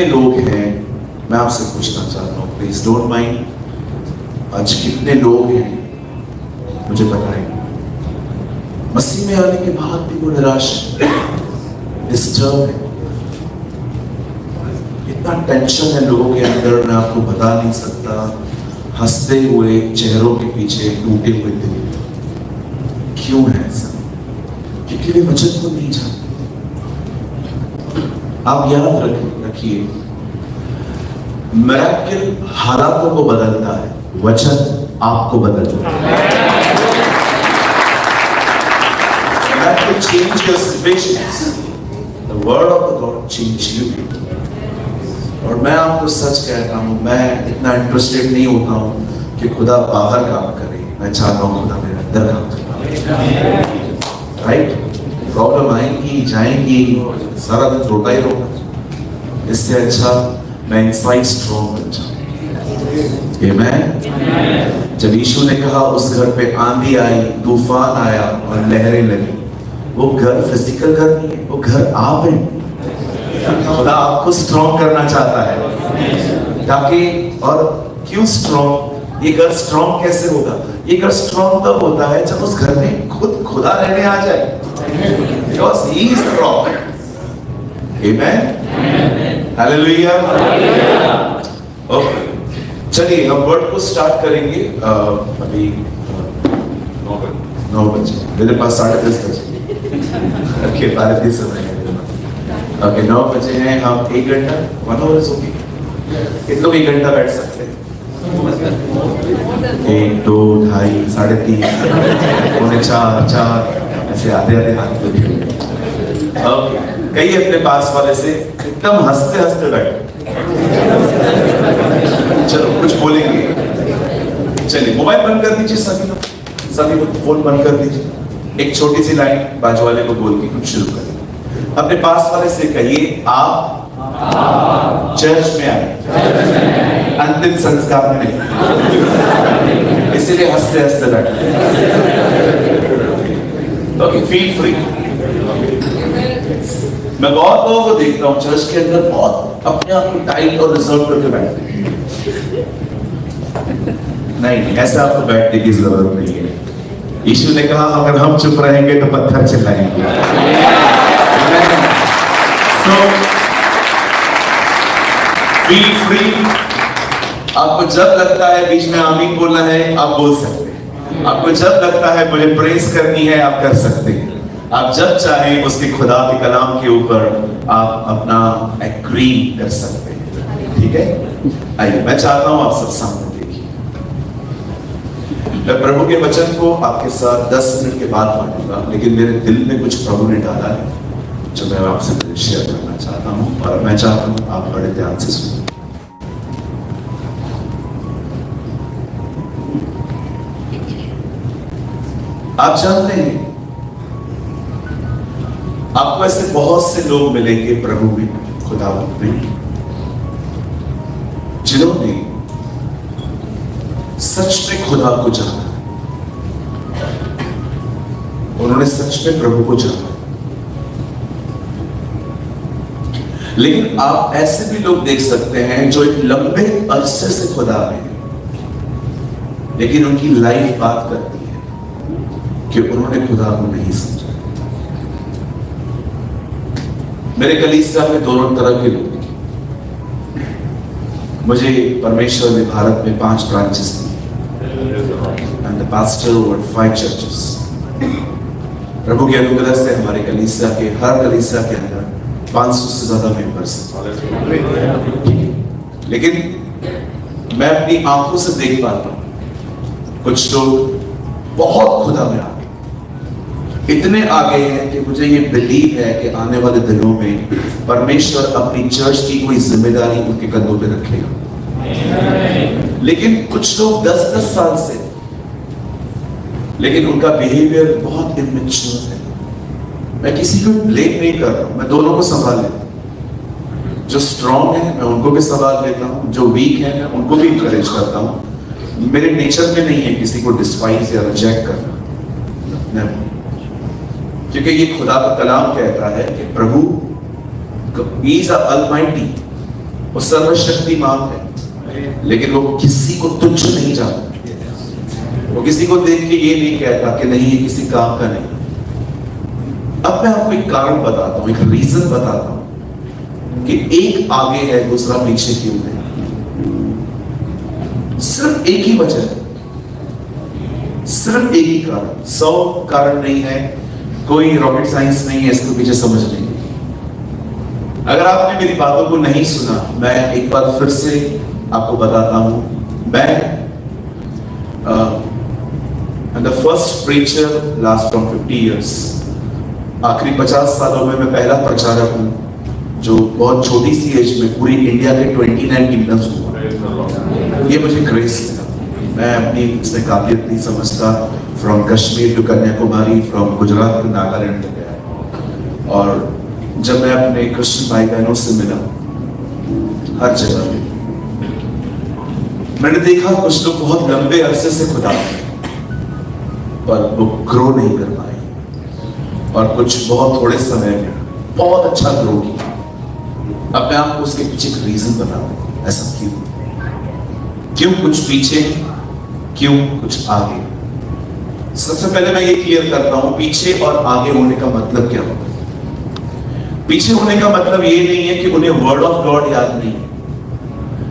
कितने लोग हैं, मैं आपसे पूछना चाहता हूँ, प्लीज डोंट माइंड, आज कितने लोग हैं मुझे बताएं, मसीह में आने के बाद भी वो निराश है, डिस्टर्ब है, इतना टेंशन है लोगों के अंदर, मैं आपको बता नहीं सकता, हंसते हुए चेहरों के पीछे टूटे हुए दिल। क्यों है ऐसा? क्योंकि वे वचन को नहीं जानते। आप याद रखिए, मिरेकल हालातों को बदलता है, वचन आपको बदलता है। Miracle change your situations. The word of the Lord change you. और मैं आपको सच कहता हूँ, मैं इतना इंटरेस्टेड नहीं होता हूँ कि खुदा बाहर काम करे, मैं चाहता हूँ खुदा मेरे अंदर काम करे। राइट? प्रॉब्लम आएंगी जाएंगी, सारा दिन रोता ही रोता, इससे अच्छा मैं इनसाइड स्ट्रॉन्ग बन जाऊँ। आमेन। जब यीशु ने कहा उस घर पे आंधी आई, तूफान आया और लहरें लगी, वो घर फिजिकल घर नहीं है, वो घर आप हैं। खुदा आपको स्ट्रॉन्ग करना चाहता है ताकि, और क्यों स्ट्रॉन्ग? ये घर स्ट्रॉन्ग कैसे होगा? ये घर स्ट्रॉन्ग तब होता है जब उस घर में खुद खुदा रहने आ जाए, because he is the rock. Amen. Hallelujah. Okay, चलिए हम वर्ड को स्टार्ट करेंगे। अभी 9 बजे, मेरे पास 10:30 बजे ओके, 12:30 समय है मेरे पास। ओके, 9 बजे हैं, हम 1 घंटा 1 आवर ओके, कितने लोग 1 घंटा बैठ सकते हैं? 1 2 2.5 3.5 पौने 4 ऐसे आधे हाथ लगे। ओके, कहिए अपने पास वाले से, एकदम हंसते हंसते बैठे, चलो कुछ बोलेंगे। चलिए मोबाइल बंद कर दीजिए, सभी लोग फोन बंद कर दीजिए, एक छोटी सी लाइन बाजू वाले को बोल के कुछ शुरू करें। अपने पास वाले से कहिए, आप चर्च में आए, अंतिम संस्कार में नहीं, इसीलिए हंसते हंसते बैठे। Okay, feel free. मैं बहुत लोगों को देखता हूँ चर्च के अंदर बहुत अपने आप को टाइट और रिजर्व करके बैठते हैं। नहीं, ऐसा आपको बैठने की जरूरत नहीं है। यीशु ने कहा अगर हम चुप रहेंगे तो पत्थर चिल्लाएंगे। So, feel free। आपको जब लगता है बीच में आमीन बोलना है, आप बोल सकते हैं। आपको जब लगता है मुझे प्रेस करनी है, आप कर सकते हैं। आप जब चाहें उसके खुदा के कलाम के ऊपर आप अपना एग्री कर सकते हैं। ठीक है, आइए मैं चाहता हूं आप सब सामने देखिए। मैं प्रभु के वचन को आपके साथ 10 मिनट के बाद पढ़ूंगा, लेकिन मेरे दिल में कुछ प्रभु ने डाला है जो मैं आपसे शेयर करना चाहता हूं, और मैं चाहता हूं आप बड़े ध्यान से सुनिए। आप जानते हैं, आपको ऐसे बहुत से लोग मिलेंगे प्रभु में, खुदा में, जिन्होंने सच में खुदा को जाना, उन्होंने सच में प्रभु को जाना। लेकिन आप ऐसे भी लोग देख सकते हैं जो एक लंबे अरसे से खुदा में, लेकिन उनकी लाइफ बात करती है कि उन्होंने खुदा को नहीं समझा। मेरे कलीसिया में दोनों तरह के लोग हैं। मुझे परमेश्वर ने भारत में 5 ब्रांचेस दी, and the pastor over 5 churches. प्रभु के अनुग्रह से हमारे कलीसिया के, हर कलीसिया के अंदर 500 से ज्यादा मेंबर्स हैं। लेकिन मैं अपनी आंखों से देख पाता हूं कुछ लोग बहुत खुदा में आगे, इतने आगे हैं कि मुझे ये बिलीव है कि आने वाले दिनों में परमेश्वर अपनी चर्च की कोई जिम्मेदारी उनके कंधों पे रखेगा। लेकिन कुछ लोग 10-10 साल से, लेकिन उनका बिहेवियर बहुत इमेच्योर है। मैं किसी को ब्लेम नहीं कर रहा हूं, मैं दोनों को संभाल लेता हूं। जो स्ट्रॉन्ग है मैं उनको भी संभाल लेता हूं, जो वीक है मैं उनको भी इंकरेज करता हूं। मेरे नेचर में नहीं है किसी को डिस्पाइज या रिजेक्ट करना, क्योंकि ये खुदा का कलाम कहता है कि प्रभु He is Almighty, वो सर्वशक्तिमान है, लेकिन वो किसी को तुच्छ नहीं जानता। वो किसी को देख के ये नहीं कहता कि नहीं ये किसी काम का नहीं। अब मैं आपको एक कारण बताता हूं, एक रीजन बताता हूं कि एक आगे है दूसरा पीछे क्यों है। सिर्फ एक ही वजह है, सिर्फ एक ही कारण, 100 कारण नहीं है, कोई रॉकेट साइंस नहीं है इसके पीछे समझने। अगर आपने मेरी बातों को नहीं सुना, मैं एक बार फिर से आपको बताता हूं। मैं the first preacher last from 50 years, आखिरी 50 सालों में मैं पहला प्रचारक हूं जो बहुत छोटी सी एज में पूरी इंडिया के 29 किंगडम्स घूमा। ये मुझे ग्रेस मिला। मैं अपनी इसमें काबिलियत नहीं समझता। From Kashmir to Kanyakumari, from Gujarat to Nagaland में गया। और जब मैं अपने क्रिश्चियन भाई बहनों से मिला हर जगह पे, मैंने देखा कुछ लोग बहुत लंबे अरसे से खुदा पर वो ग्रो नहीं कर पाए, और कुछ बहुत थोड़े समय में बहुत अच्छा ग्रो किया। अब मैं आपको उसके पीछे एक रीजन बताता हूं, ऐसा क्यों कुछ पीछे, क्यों कुछ आगे। सबसे पहले मैं ये क्लियर करता हूं, पीछे और आगे होने का मतलब क्या होता है। पीछे होने का मतलब ये नहीं है कि उन्हें वर्ड ऑफ गॉड याद नहीं।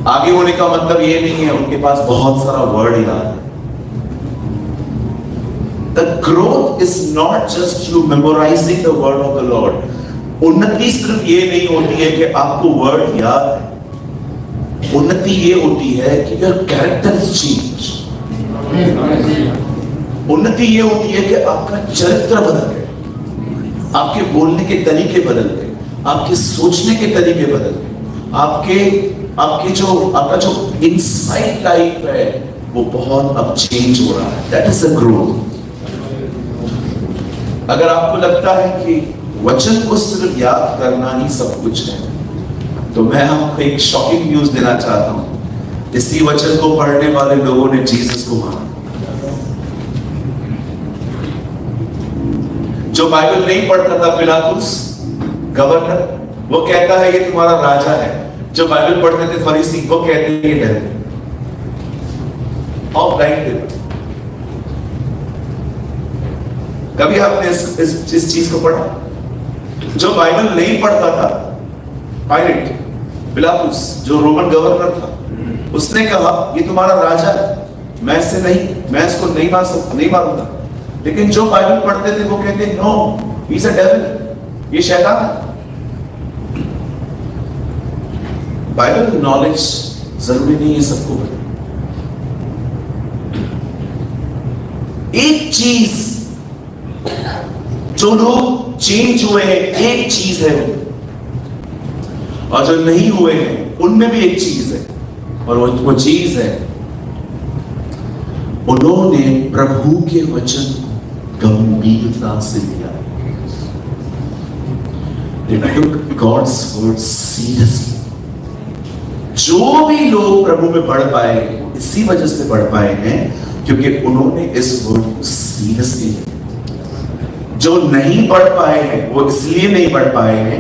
आगे होने का मतलब ये नहीं है उनके पास बहुत सारा वर्ड याद है। The growth is not just you memorizing the word of the Lord. उन्नति सिर्फ ये नहीं होती है कि आपको वर्ड याद है। उन्नति ये होती है कि your character is changed. उन्नति ये होती है कि आपका चरित्र बदल गया, आपके बोलने के तरीके बदल गए, आपके सोचने के तरीके बदल गए, आपका जो इनसाइड लाइफ है वो बहुत अब चेंज हो रहा है। That is a growth. अगर आपको लगता है कि वचन को सिर्फ याद करना ही सब कुछ है, तो मैं आपको एक शॉकिंग न्यूज देना चाहता हूं। इसी वचन को पढ़ने वाले लोगों ने जीसस को माना। जो बाइबल नहीं पढ़ता था पिलातुस गवर्नर, वो कहता है ये तुम्हारा राजा है। जो बाइबल पढ़ते थे फरीसी, वो कहते हैं ये डेविल। और ब्लाइंड, कभी आपने इस चीज को पढ़ा? जो बाइबल नहीं पढ़ता था, पायलट पिलातुस जो रोमन गवर्नर था, उसने कहा ये तुम्हारा राजा है, मैं इसको नहीं मारूंगा। लेकिन जो बाइबल पढ़ते थे वो कहते no, he is a devil, ये शैतान है। बाइबल नॉलेज जरूरी नहीं है सबको। एक चीज जो लोग चेंज हुए हैं, एक चीज है वो, और जो नहीं हुए हैं उनमें भी एक चीज है, और वो चीज है उन्होंने प्रभु के वचन गंभीरता से लिया। They took God's word seriously. जो भी लोग प्रभु में बढ़ पाए इसी वजह से बढ़ पाए हैं क्योंकि उन्होंने इस वर्ड को सीरियसली लिया। जो नहीं बढ़ पाए हैं वो इसलिए नहीं बढ़ पाए हैं,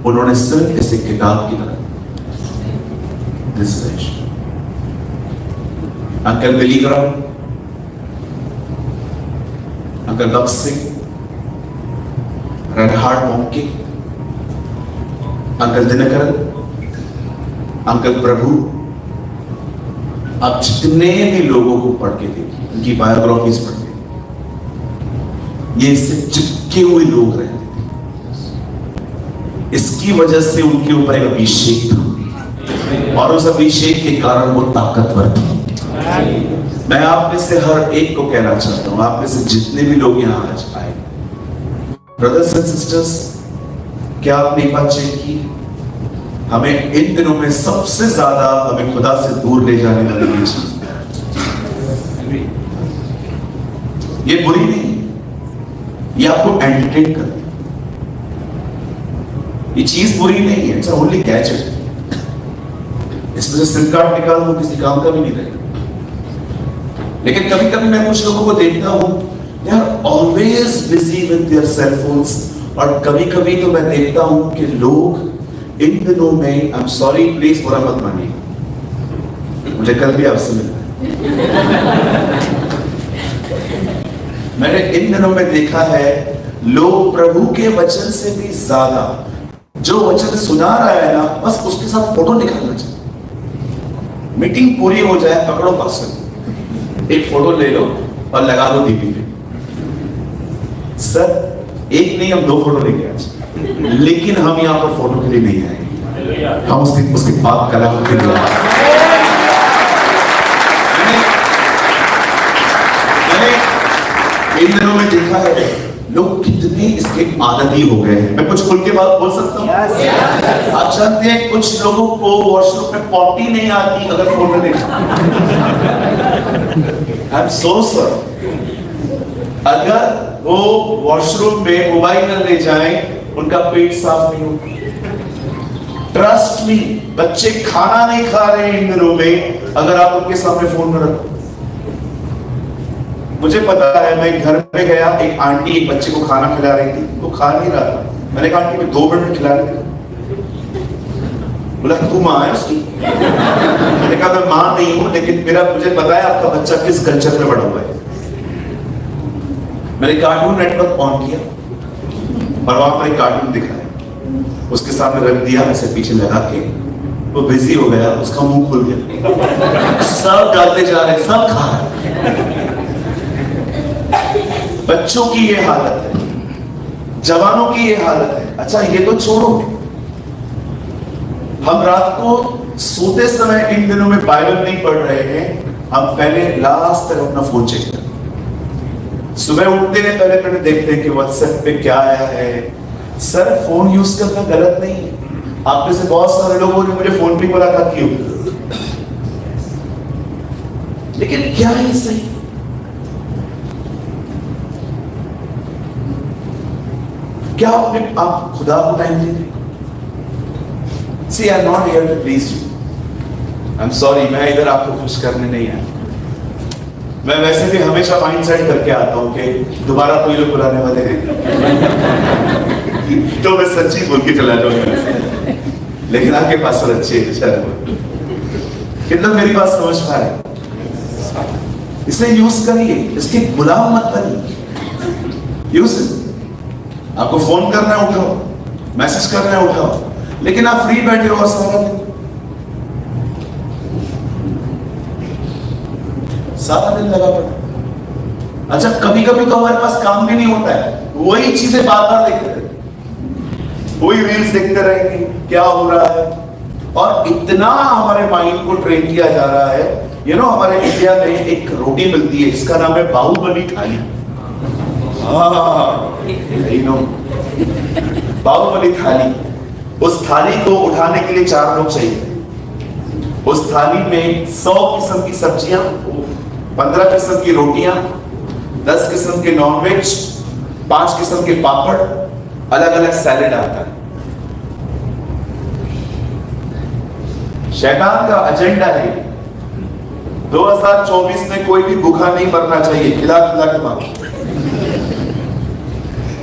उन्होंने सिर्फ इसे किताब की तरह। Uncle Billy Graham, uncle Daksh Singh, Reinhard Bonnke, uncle Dinakaran, uncle Prabhu, आप जितने भी लोगों को पढ़ के देखिए, उनकी बायोग्राफीज पढ़ के, ये इससे चिपके हुए लोग रहते थे। इसकी वजह से उनके ऊपर एक अभिषेक था, और उस अभिषेक के कारण वो ताकतवर थे। मैं आप में से हर एक को कहना चाहता हूं, आप में से जितने भी लोग यहां आज आए, ब्रदर्स एंड सिस्टर्स, क्या आपने एक बात चेक की? हमें इन दिनों में सबसे ज्यादा हमें खुदा से दूर ले जाने वाली ये चीज, ये बुरी नहीं, ये आपको एंटरटेन करती है। ये चीज बुरी नहीं है, इट्स ओनली गैजेट। इसमें से सिम कार्ड निकाल दो, किसी काम का भी नहीं रहेगा। लेकिन कभी कभी मैं कुछ लोगों को देखता हूं, they are always busy with their cell phones, और कभी कभी तो मैं देखता हूं कि लोग इन दिनों में आई एम सॉरी, प्लीज बुरा मत मानिए, मुझे कल भी आपसे मिलना है। मैंने इन दिनों में देखा है लोग प्रभु के वचन से भी ज्यादा जो वचन सुना रहा है ना, बस उसके साथ फोटो निकालना चाहिए। मीटिंग पूरी हो जाए, पकड़ो पास्टर, एक फोटो ले लो और लगा दो डीपी पे। सर एक नहीं, हम 2 फोटो लेंगे आज, लेकिन हम यहाँ पर फोटो के लिए नहीं आए, हम उसके पाप कलाम के लिए आए। इन दिनों में देखा है लोग कितने इसके आदती हो गए हैं। मैं कुछ खुल के बात बोल सकता हूँ? आप जानते हैं कुछ लोगों को वॉशरूम में पॉटी नहीं आती अगर फोटो नहीं। आई एम सो सॉरी, अगर वो वॉशरूम में मोबाइल न ले जाएं, उनका पेट साफ नहीं होगा। ट्रस्ट मी, बच्चे खाना नहीं खा रहे हैं इन दिनों में अगर आप उनके सामने फोन न रखो। मुझे पता है, मैं घर में गया, एक आंटी एक बच्चे को खाना खिला रही थी, वो खा नहीं रहा था। मैंने कहा आंटी मैं 2 मिनट में खिला रही थी। बोला तू माँ है उसकी? मैंने कहा मैं माँ नहीं हूं, लेकिन मुझे पता है आपका बच्चा किस कल्चर में बड़ा हुआ है। मैंने कार्टून नेटवर्क ऑन किया और वहां पर एक कार्टून दिखाया, उसके सामने रख दिया, ऐसे पीछे लगा के, वो बिजी हो गया, उसका मुंह खुल गया, सब डालते जा रहे, सब खा रहे। बच्चों की ये हालत है, जवानों की ये हालत है। अच्छा ये तो छोड़ो, हम रात को सोते समय इन दिनों में बाइबल नहीं पढ़ रहे हैं, हम पहले लास्ट तक अपना फोन चेक करते हैं। सुबह उठते हैं, पहले देखते हैं कि व्हाट्सएप पे क्या आया है। सर फोन यूज करना गलत नहीं है। आप में से बहुत सारे लोगों ने मुझे फोन पे मुलाकात की होगी, लेकिन क्या है सही? क्या आप खुदा को टाइम दे रहे? See, I'm not here to please you. I'm sorry, मैं इधर आपको खुश करने नहीं आया। मैं वैसे भी हमेशा माइंड सेट करके आता हूँ कि दोबारा कोई लोग बुलाने वाले हैं तो मैं सच्ची बोल के चला जाऊंगा। लेकिन आपके पास तो अच्छे कितना मेरी बात समझ पा रहे? इसे यूज करिए, इसके गुलाम मत बनिए। यूज, आपको फोन करना है उठाओ, मैसेज करना है उठाओ, लेकिन आप फ्री बैठे हो सारा दिन लगा पड़ा। अच्छा कभी कभी तो हमारे पास काम भी नहीं होता है, वही चीजें बार बार देखते रहेंगे, वही रील्स देखते रहेंगे क्या हो रहा है। और इतना हमारे माइंड को ट्रेन किया जा रहा है। यू नो हमारे इंडिया में एक रोटी मिलती है जिसका नाम है बाहुबली थाली। बाहुबली थाली, उस थाली को उठाने के लिए 4 लोग चाहिए। उस थाली में 100 किस्म की सब्जियां, 15 किस्म की रोटियां, 10 किस्म के नॉनवेज, 5 किस्म के पापड़, अलग अलग सैलेड आता है। शैतान का एजेंडा है 2024 में कोई भी भूखा नहीं मरना चाहिए, खिला खिला के मांगो।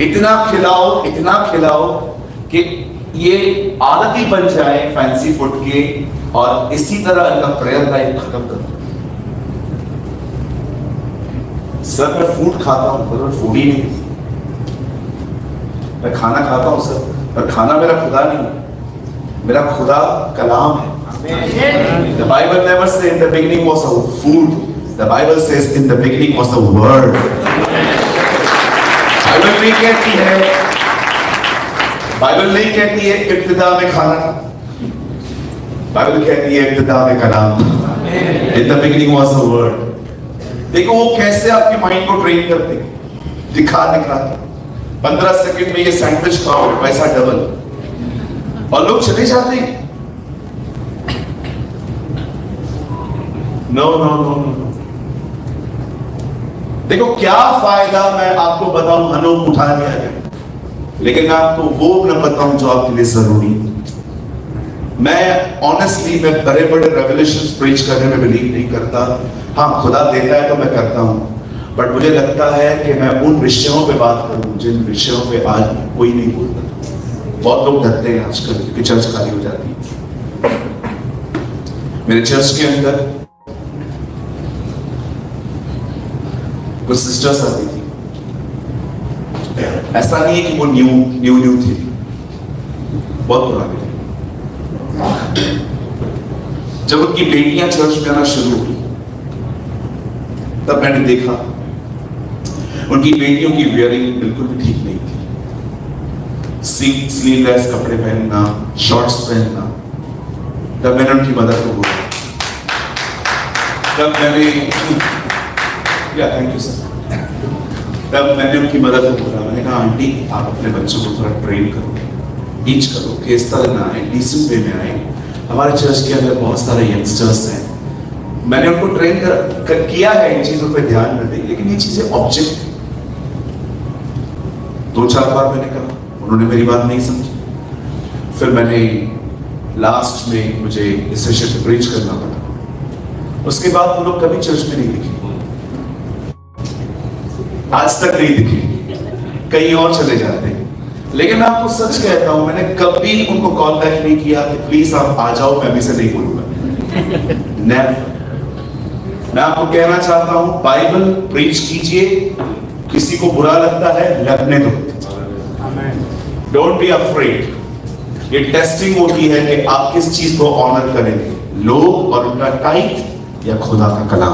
इतना खिलाओ कि ये आदत ही बन जाए फैंसी फूड के, और इसी तरह इनका प्रेयर लाइफ खत्म कर दो। सर मैं फूड खाता हूं, पर फूड ही नहीं, मैं खाना खाता हूं सर, पर खाना मेरा खुदा नहीं है, मेरा खुदा कलाम है। The Bible never says in the beginning was a food. The Bible says in the beginning was the word. Bible नहीं कहती है इब्तिदा में खाना, बाइबल कहती है इब्तिदा में कलाम। In the beginning was the word. देखो वो कैसे आपके माइंड को ट्रेन करते हैं, दिखा 15 सेकंड में ये सैंडविच खाओ, पैसा डबल, और लोग चले जाते हैं। नो नो नो नो, देखो क्या फायदा मैं आपको बताऊं, अनोख उठा लिया गया, लेकिन मैं आपको वो न बताऊं जो आपके लिए जरूरी है। मैं ऑनेस्टली मैं बड़े बड़े रेवलेशंस प्रीच करने में बिलीव नहीं करता। हाँ खुदा देता है तो मैं करता हूं, बट मुझे लगता है कि मैं उन विषयों पे बात करूं जिन विषयों पे आज कोई नहीं बोलता। बहुत लोग डरते हैं आजकल क्योंकि चर्च खाली हो जाती है। मेरे चर्च के अंदर कुछ सिस्टर्स आती थी। ऐसा नहीं है कि वो न्यू थी, बहुत पुरानी थी। जब उनकी बेटियां चर्च में आना शुरू हुई तब मैंने देखा उनकी बेटियों की वियरिंग बिल्कुल भी ठीक नहीं थी। स्लीवलेस कपड़े पहनना, शॉर्ट्स पहनना। तब मैंने उनकी मदद को बोला, तब मैंने थैंक यू सर, तब मैंने उनकी मदद को बोला। मैंने कहा आंटी आप अपने बच्चों को थोड़ा ट्रेन करो, टीच करो कि इस तरह ना आए, डिसेंट वे में आए। हमारे चर्च के अंदर बहुत सारे यंगस्टर्स हैं, मैंने उनको ट्रेन किया है इन चीजों पे ध्यान न दें, लेकिन ये चीजें ऑब्जेक्ट। 2-4 बार मैंने कहा, उन्होंने मेरी बात नहीं समझी। फिर मैंने लास्ट में मुझे इस विषय पे प्रीच करना पड़ा। उसके बाद वो लोग कभी चर्च में नहीं दिखे, आज तक नहीं दिखे, कहीं और चले जाते हैं। लेकिन मैं आपको सच कहता हूं, मैंने कभी उनको कॉल बैक नहीं किया कि प्लीज आप आ जाओ, मैं अभी से नहीं बोलूंगा। नेवर। मैं आपको कहना चाहता हूं, बाइबल प्रीच कीजिए, किसी को बुरा लगता है लगने दो, डोंट बी अफ्रेड। ये टेस्टिंग होती है कि आप किस चीज को ऑनर करेंगे, लोग और उनका टाइट या खुदा का कलाम।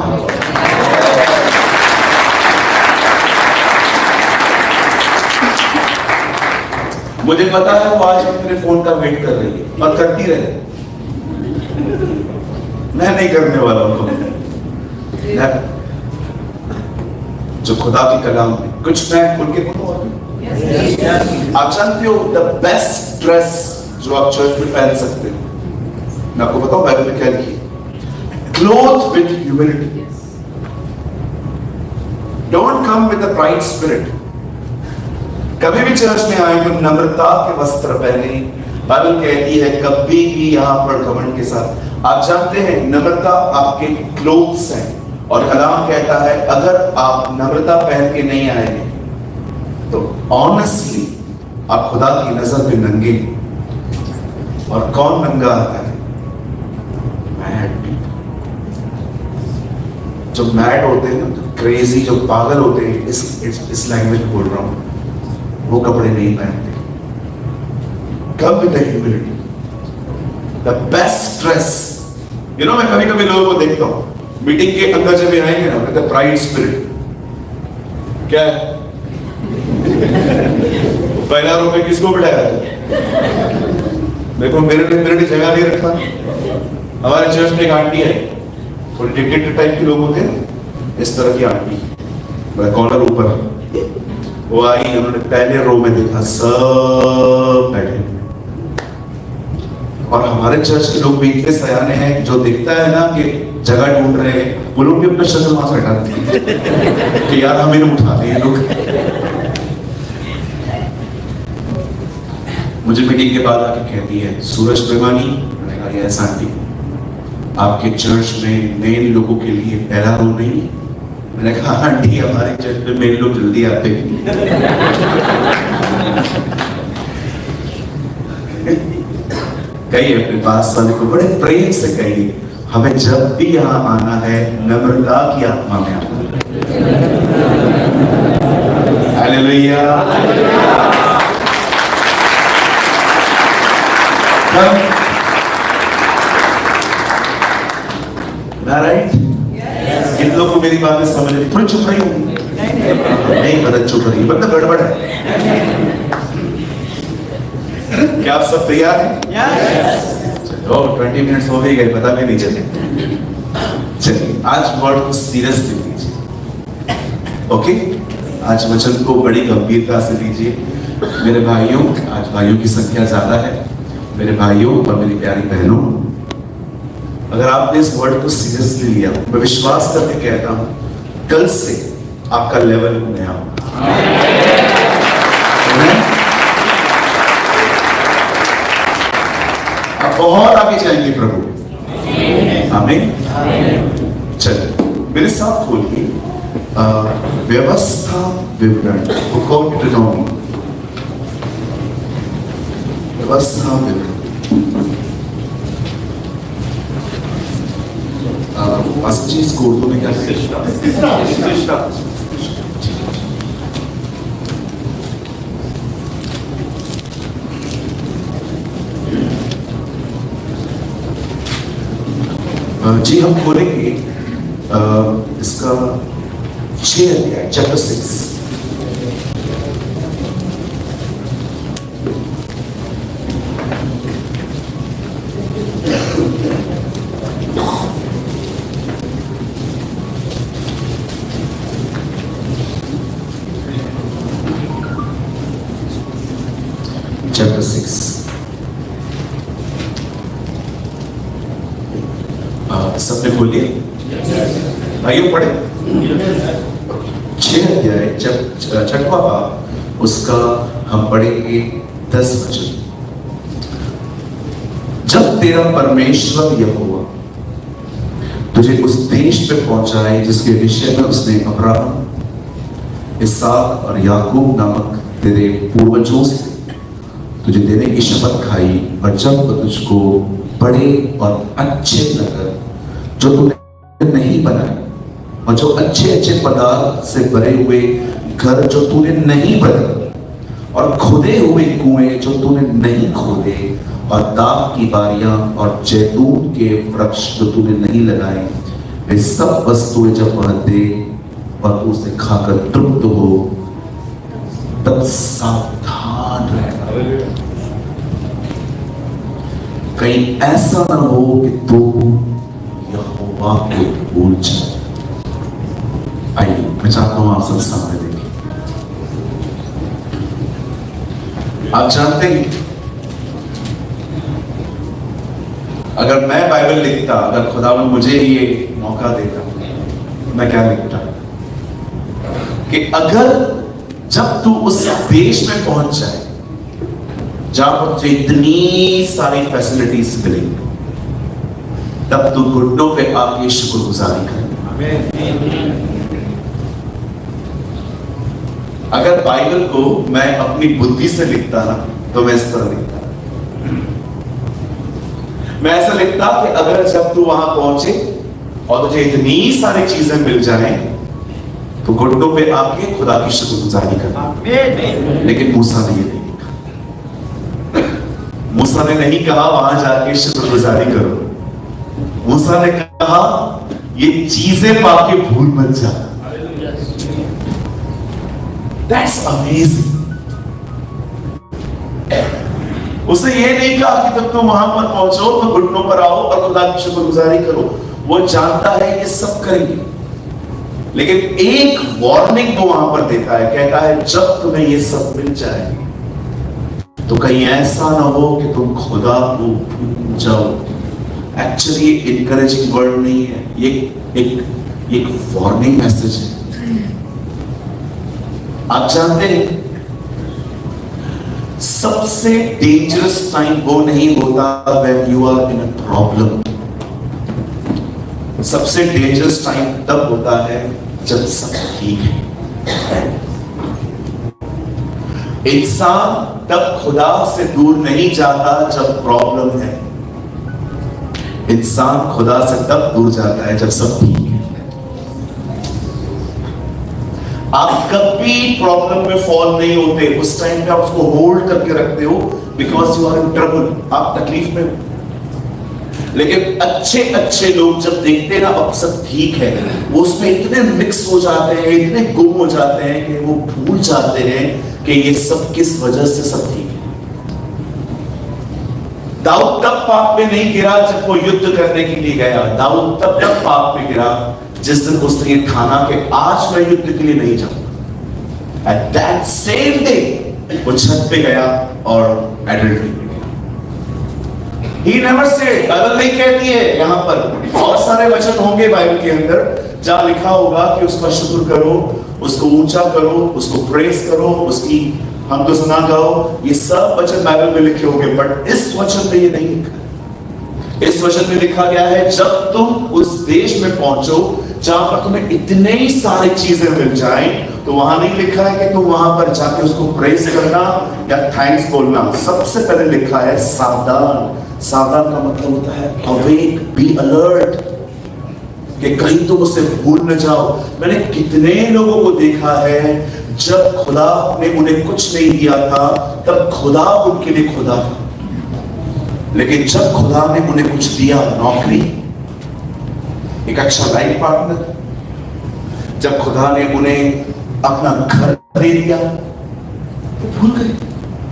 मुझे पता है वो आज मेरे फोन का वेट कर रही है और करती रहे, मैं नहीं करने वाला हूं। जो खुदा की कलाम है, कुछ मैं खुल के बोलूं। आप जानते हो द बेस्ट ड्रेस जो आप चर्च में पहन सकते हैं, मैं आपको बताऊं बाइबल में क्या लिखी है, cloth with humility, don't come with the pride spirit. कभी भी चर्च में आए तो नम्रता के वस्त्र पहने। बाइबल कहती है कभी भी यहां पर घमंड के साथ। आप जानते हैं नम्रता आपके क्लोथ्स हैं, और कलाम कहता है अगर आप नम्रता पहन के नहीं आएंगे तो ऑनेस्टली आप खुदा की नजर में नंगे। और कौन नंगा आता है? मैड। जो मैड होते हैं ना, क्रेजी, जो पागल होते हैं, इस लैंग्वेज में बोल रहा हूं, वो कपड़े नहीं पहनते। Come with the humility, the best dress. मैं कभी कभी लोगों को देखता हूं मीटिंग के अंदर जब ये आएंगे ना, द प्राइड स्पिरिट क्या है? पहला रुपए किसको बिठाया? मेरे लिए जगह नहीं रखा। हमारे चर्च में एक आंटी है, थोड़ी डिक्टेटर टाइप के लोग होते हैं, इस तरह की आंटी, कॉलर ऊपर। वो आई, उन्होंने पहले रो में देखा सब बैठे, और हमारे चर्च के लोग भी इतने सयाने हैं, जो दिखता है ना कि जगह ढूंढ रहे हैं, वो लोग भी अपना शक्ल वहां से हटाते हैं कि यार हमें नहीं उठाते ये लोग। मुझे मीटिंग के बाद आके कहती है, सूरज प्रेमानी, मैंने कहा यस आंटी, आपके चर्च में मेन लोगों के लिए पहला रो नहीं? मैंने कहा आंटी हमारे चर्च में मेन लोग जल्दी आते हैं। कहिए अपने पास वाले को बड़े प्रेम से कहिए, हमें जब भी यहां आना है नम्रता की आत्मा में आना है। हालेलुया। राइट? इन लोगों को मेरी बातें समझ रही, थोड़ी चुप रही होगी। नहीं मदद चुप रही, मतलब गड़बड़ है। क्या आप सब तैयार हैं? चलो 20 मिनट्स हो भी गए, पता भी नहीं चले। चलिए आज वर्ड को सीरियसली लीजिए, ओके? आज वचन को बड़ी गंभीरता से लीजिए मेरे भाइयों। आज भाइयों की संख्या ज्यादा है, मेरे भाइयों और मेरी प्यारी बहनों, अगर आपने इस वर्ड को सीरियसली लिया, मैं विश्वास करके कहता हूं कल से आपका लेवल नया होगा। आप बहुत आगे जाएंगे प्रभु। आमीन। चलिए मेरे साथ खोलिए व्यवस्था विवरण, बुक ऑफ डिटरॉनॉमी व्यवस्था मिल जी इसको उर्दू में क्या जी हम खोलेंगे इसका 6 अध्याय चैप्टर 6। Chapter 6 सबने खोलिए भाइयों पढ़े 6 अध्याय छठवां भाग उसका हम पढ़ेंगे 10 वचन। जब तेरा परमेश्वर यहोवा तुझे उस देश पे पहुंचाए जिसके विषय में उसने अब्राहम इसहाक और याकूब नामक तेरे पूर्वजों से तुझे देने की शपथ खाई, और जब वह तुझको बड़े और अच्छे नगर जो तूने नहीं बनाए और जो अच्छे अच्छे पदार्थ से भरे हुए घर जो तूने नहीं बनाए और खुदे हुए कुएं जो तूने नहीं खोदे और दाख की बारियां और जैतून के वृक्ष जो तूने नहीं लगाए, वे सब वस्तुएं जब वह दे और तू उसे खाकर तृप्त हो, तब सावधान रहना, कहीं ऐसा ना हो कि तू यहोवा को भूल जाए। आइए मैं चाहता हूं आप सब सामने देखिए। आप जानते हैं अगर मैं बाइबल लिखता, अगर खुदावन मुझे ये मौका देता, मैं क्या लिखता कि अगर जब तू उस देश में पहुंच जाए जहां पर तुझे इतनी सारी फैसिलिटीज मिलेंगी, तब तू घुटनों पे आके शुक्रगुजारी कर। अगर बाइबल को मैं अपनी बुद्धि से लिखता ना तो मैं इस तरह लिखता, मैं ऐसा लिखता कि अगर जब तू वहां पहुंचे और तुझे इतनी सारी चीजें मिल जाएं तो घुटनों पे आके खुदा की शुक्रगुजारी कर। लेकिन मूसा ने ये नहीं लिखा। मूसा ने नहीं कहा वहां जाके शुक्रगुजारी करो। मूसा ने कहा ये चीजें पाके भूल मत जा। That's amazing। उसे ये नहीं कहा कि जब तुम वहां पर पहुंचो तो घुटनों पर आओ और खुदा की शुक्रगुजारी करो। वो जानता है ये सब करेंगे, लेकिन एक वार्निंग वो वहां पर देता है, कहता है जब तुम्हें ये सब मिल जाए तो कहीं ऐसा ना हो कि तुम खुदा को भूल जाओ। एक्चुअली इनकरेजिंग वर्ड नहीं है, ये एक वार्निंग मैसेज है। आप जानते हैं सबसे डेंजरस टाइम वो नहीं होता when you are in a problem। सबसे डेंजरस टाइम तब होता है जब सब ठीक है। इंसान तब खुदा से दूर नहीं जाता जब प्रॉब्लम है। इंसान खुदा से तब दूर जाता है जब सब ठीक है। आप कभी प्रॉब्लम में फॉल नहीं होते, उस टाइम पे आप उसको होल्ड करके रखते हो because you are in trouble, आप तकलीफ में हो। लेकिन अच्छे अच्छे लोग जब देखते हैं ना अब सब ठीक है, वो उसमें इतने मिक्स हो जाते हैं, इतने गुम हो जाते हैं कि वो भूल जाते हैं कि ये सब किस वजह से सब ठीक है। दाऊद तब पाप में नहीं गिरा जब वो युद्ध करने के लिए गया। दाऊद तब पाप में गिरा जिस दिन उसने ये ठाना कि आज मैं युद्ध के लिए नहीं जाऊंगा। एट दैट सेम डे वो छत पे गया और एडल्टरी में गया। He never said, बाइबल नहीं कहती है यहाँ पर, बहुत सारे वचन होंगे बाइबल के अंदर जहां लिखा होगा कि उसका शुक्र करो, उसको ऊंचा करो, उसको प्रेस करो, उसकी हम तो सुना गाओ, ये सब वचन बाइबल में लिखे होंगे, बट इस वचन में ये नहीं लिखा। इस वचन में लिखा गया है जब तुम उस देश में पहुंचो जहां पर तुम्हें इतनी सारी चीजें मिल जाएं तो वहां नहीं लिखा है कि तुम वहां पर जाके उसको प्रेज करना या थैंक्स बोलना। सबसे पहले लिखा है सावधान। सावधान का मतलब होता है अवेक, बी अलर्ट, कि कहीं तुम उसे भूल न जाओ। मैंने कितने लोगों को देखा है जब खुदा ने उन्हें कुछ नहीं दिया था तब खुदा उनके लिए खुदा था, लेकिन जब खुदा ने उन्हें कुछ दिया, नौकरी, एक अच्छा लाइफ पार्टनर, जब खुदा ने उन्हें अपना घर दे दिया तो भूल गए,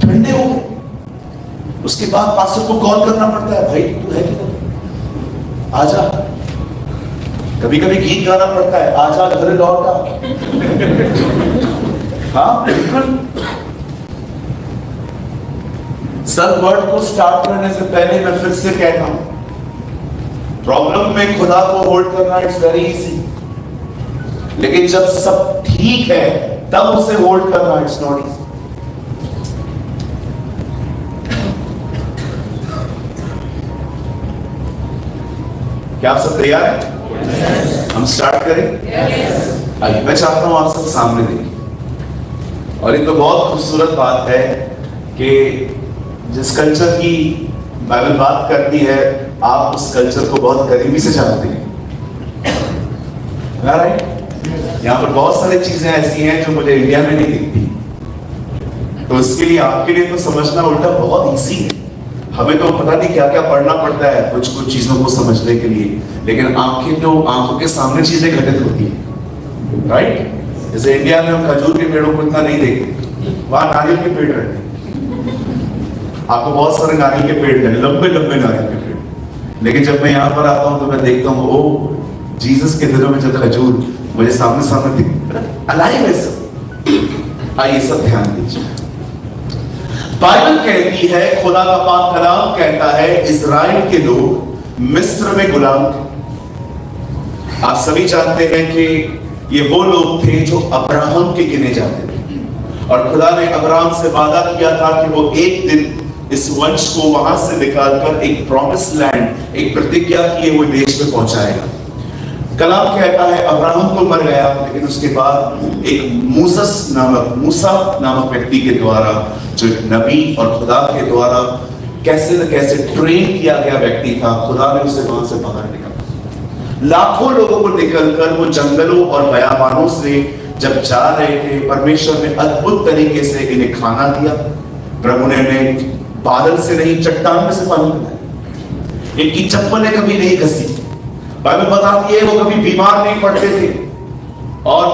ठंडे हो गए। उसके बाद पास्टर को कॉल करना पड़ता है, भाई तू है कि आजा। कभी कभी गीत गाना पड़ता है, आजा घर लौट आ। हाँ बिल्कुल। सब वर्ड को स्टार्ट करने से पहले मैं फिर से कहता हूं, प्रॉब्लम में खुदा को होल्ड करना इट्स वेरी इजी, लेकिन जब सब ठीक है तब उसे होल्ड करना इट्स नॉट इजी। क्या आप सब तैयार हैं? हम स्टार्ट करें? आइए, मैं चाहता हूं आप सब सामने देखिए। और ये तो बहुत खूबसूरत बात है कि जिस कल्चर की बाइबल बात करती है, आप उस कल्चर को बहुत करीबी से जानते हैं, राइट? यहाँ पर बहुत सारी चीजें ऐसी हैं जो मुझे इंडिया में नहीं दिखती, तो इसके लिए आपके लिए तो समझना उल्टा बहुत इजी है। हमें तो पता नहीं क्या क्या पढ़ना पड़ता है कुछ कुछ चीजों को समझने के लिए, लेकिन आंखों के सामने चीजें घटित होती है, राइट? जैसे इंडिया में हम खजूर के पेड़ों को इतना नहीं देखते, वहां नारियल के पेड़ रहते हैं। आपको बहुत सारे नारियल के पेड़ हैं, लंबे लंबे नारियल के पेड़, लेकिन जब मैं यहाँ पर आता हूँ तो मैं देखता हूँ ओ जीसस के दिनों में जब खजूर मुझे सामने दिख अलाइव है सब। आइए सब ध्यान दीजिए। बाइबल कहती है, खुदा का पाक कलाम कहता है, इजराइल के लोग मिस्र में गुलाम थे। आप सभी जानते हैं कि ये वो लोग थे जो अब्राहम के गिने जाते थे, और खुदा ने अब्राहम से वादा किया था कि वो एक दिन इस वंश को वहां से निकालकर एक प्रॉमिस लैंड, एक प्रतिज्ञा किए हुए देश में पहुंचाएगा। कलाम कहता है अब्राहम तो मर गया, लेकिन उसके बाद एक मूसा नामक व्यक्ति के द्वारा, जो एक नबी और खुदा के द्वारा कैसे न कैसे ट्रेन किया गया व्यक्ति था, खुदा ने उसे वहां से बाहर निकाला। लाखों लोगों को निकलकर वो जंगलों और बयाबानों से जब जा रहे थे, परमेश्वर ने अद्भुत तरीके से इन्हें खाना दिया। प्रभु ने इन्हें बादल से नहीं, चट्टान में से पानी पिलाया। इनकी चप्पलें कभी नहीं घसी। बाइबल बताती है वो कभी बीमार नहीं पड़ते थे। और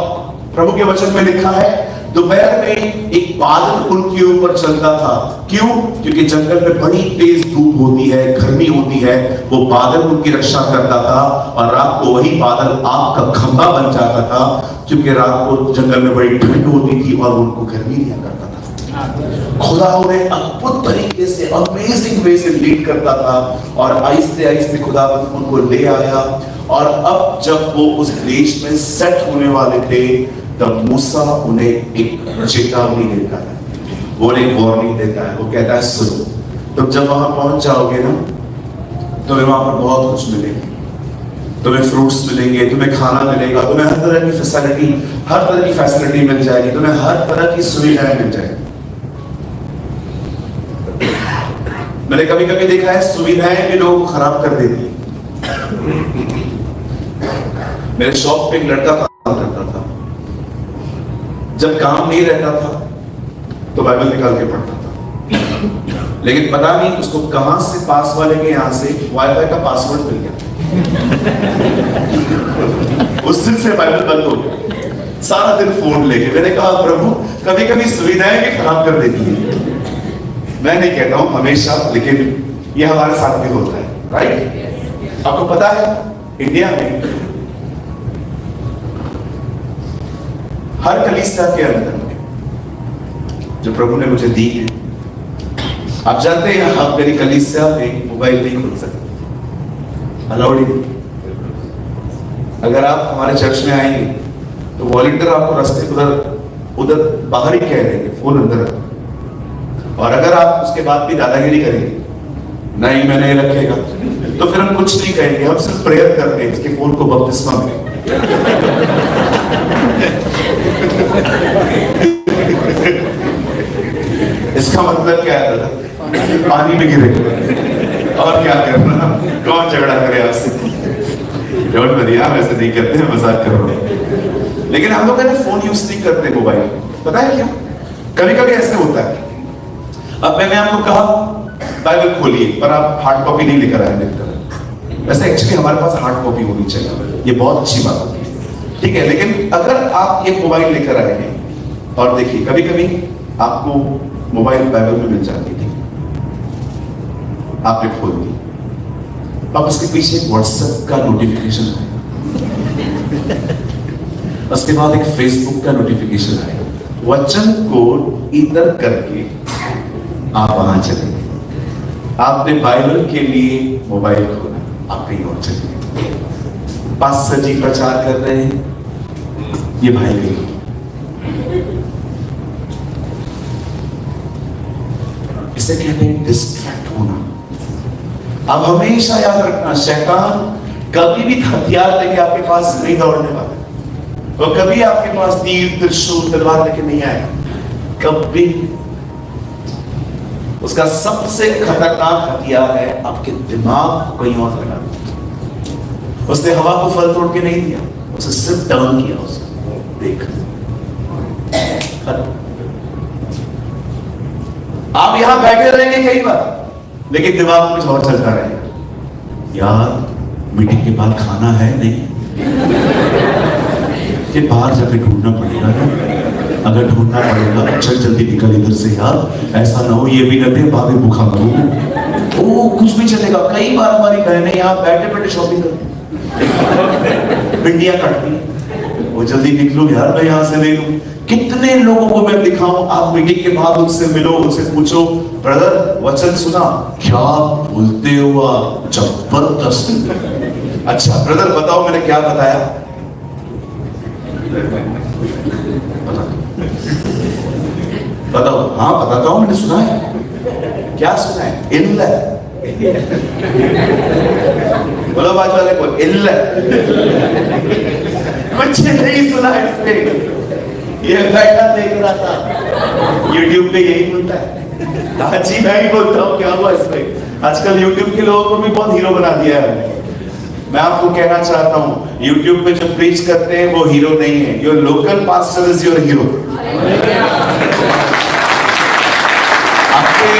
प्रभु के वचन में लिखा है, दोपहर में एक बादल उनके ऊपर चलता था। क्यों? क्योंकि जंगल में बड़ी तेज धूप होती है, गर्मी होती है, वो बादल उनकी रक्षा करता था। और रात को वही बादल आग का खंभा बन जाता था, क्योंकि रात को जंगल में बड़ी ठंड होती थी और उनको गर्मी दिया करता था। खुदा उन्हें अद्भुत तरीके से, अमेजिंग वे से लीड करता था, और आहिस्ते आहिस्ते खुदा उनको ले आया। और अब जब वो उस देश में सेट होने वाले थे, तब मूसा उन्हें एक चेतावनी देता है, वो एक वार्निंग देता है। वो कहता है सुनो, तुम जब वहां पहुंच जाओगे ना, तुम्हें वहां पर बहुत कुछ मिलेगा। तुम्हें फ्रूट्स मिलेंगे, तुम्हें खाना मिलेगा, तुम्हें हर तरह की फैसिलिटी मिल जाएगी, तुम्हें हर तरह की सुविधाएं मिल जाएगी। मैंने कभी कभी देखा है सुविधाएं भी लोगों को खराब कर देती है। मेरे शॉप पे एक लड़का काम करता था, जब काम नहीं रहता था तो बाइबल निकाल के पढ़ता था, लेकिन पता नहीं उसको कहां से पास वाले के यहां से वाईफाई का पासवर्ड मिल गया। उस दिन से बाइबल बंद हो गया, सारा दिन फोन लेके। मैंने कहा प्रभु, कभी कभी सुविधाएं भी खराब कर देती है। मैं नहीं कहता हूं हमेशा, लेकिन ये हमारे साथ भी होता है, राइट? आपको पता है इंडिया में हर कलीसिया के अंदर जो प्रभु ने मुझे दी है, आप जानते हैं आप मेरी कलीसिया में मोबाइल नहीं खोल सकते, अलाउड ही नहीं। अगर आप हमारे चर्च में आएंगे तो वॉलंटियर आपको रास्ते उधर बाहर ही कह देंगे, फोन अंदर रखो। और अगर आप उसके बाद भी दादागिरी करेंगे, नहीं मैं नहीं रखेगा, तो फिर हम कुछ नहीं कहेंगे, हम सिर्फ प्रेयर करते हैं इसके फोन को बपतिस्मा मिले। इसका मतलब क्या है दादा? पानी में गिरे और क्या करना? कौन झगड़ा करे आपसे? डोंट वरी, वैसे नहीं करते हैं, मजाक कर रहे हैं। लेकिन हम लोग फोन यूज नहीं करते मोबाइल, पता है क्यों? कभी कभी ऐसे होता है, अब मैंने आपको कहा बाइबल खोलिए, पर आप हार्ड कॉपी नहीं लेकर आए मेरी तरह। वैसे एक्चुअली हमारे पास हार्ड कॉपी होनी चाहिए, ये बहुत अच्छी बात होती है, ठीक है। लेकिन अगर आप ये मोबाइल लेकर आए हैं और देखिए, कभी कभी आपको मोबाइल बाइबल में मिल जाती है, आपने खोल दी, अब उसके पीछे व्हाट्सएप का नोटिफिकेशन आएगा, उसके बाद एक फेसबुक का नोटिफिकेशन आएगा, वचन को इधर करके आप वहां चले गए। आपने बाइबल के लिए मोबाइल खोला, आप कहीं और चले गए। पास्टर जी प्रचार कर रहे हैं, ये भाई नहीं। इसे कहते हैं डिस्ट्रैक्ट होना। अब हमेशा याद रखना, शैतान कभी भी हथियार लेके आपके पास नहीं दौड़ने वाला, वो कभी आपके पास तीर त्रिशूल तलवार लेके नहीं आएगा, कभी। उसका सबसे खतरनाक हथियार है आपके दिमाग को कहीं और लगा। उसने हवा को फल तोड़ के नहीं दिया, उसे सिर्फ टर्न किया, उसको देख। आप यहां बैठे रहेंगे कई बार, लेकिन दिमाग में कुछ और चलता रहेगा। यार मीटिंग के बाद खाना है नहीं, ये बाहर जाके ढूंढना पड़ेगा ना, अगर ढूंढना पड़ेगा चल जल्दी निकल इधर से यार, ऐसा ना हो ये भी न दे भाभी भूखा मरूं। ओ कुछ भी चलेगा। कई बार हमारी बहनें यहाँ बैठे बैठे शॉपिंग करती, भिंडियां काटती, वो जल्दी निकलो यार मैं यहाँ से ले लूं। कितने लोगों को मैं दिखाऊं, आप मीटिंग के बाद उनसे मिलो, उनसे पूछो ब्रदर वचन सुना, क्या बोलते हो आप, जबरदस्त। अच्छा ब्रदर बताओ मैंने क्या बताया, बताओ। हाँ बताता हूं, मैंने सुना है। क्या सुना है? इल्ल। बोलो बात वाले को, इल्ल। कुछ नहीं सुना है इसने, ये बैठा देख रहा था, YouTube पे यही बोलता है। हाँ जी मैं ही बोलता हूँ, क्या हुआ इसमें? आजकल YouTube के लोगों को भी बहुत हीरो बना दिया है। मैं आपको कहना चाहता हूँ, YouTube पे जो प्रीच करते हैं वो हीरो नहीं है, your local pastor is your hero. आपके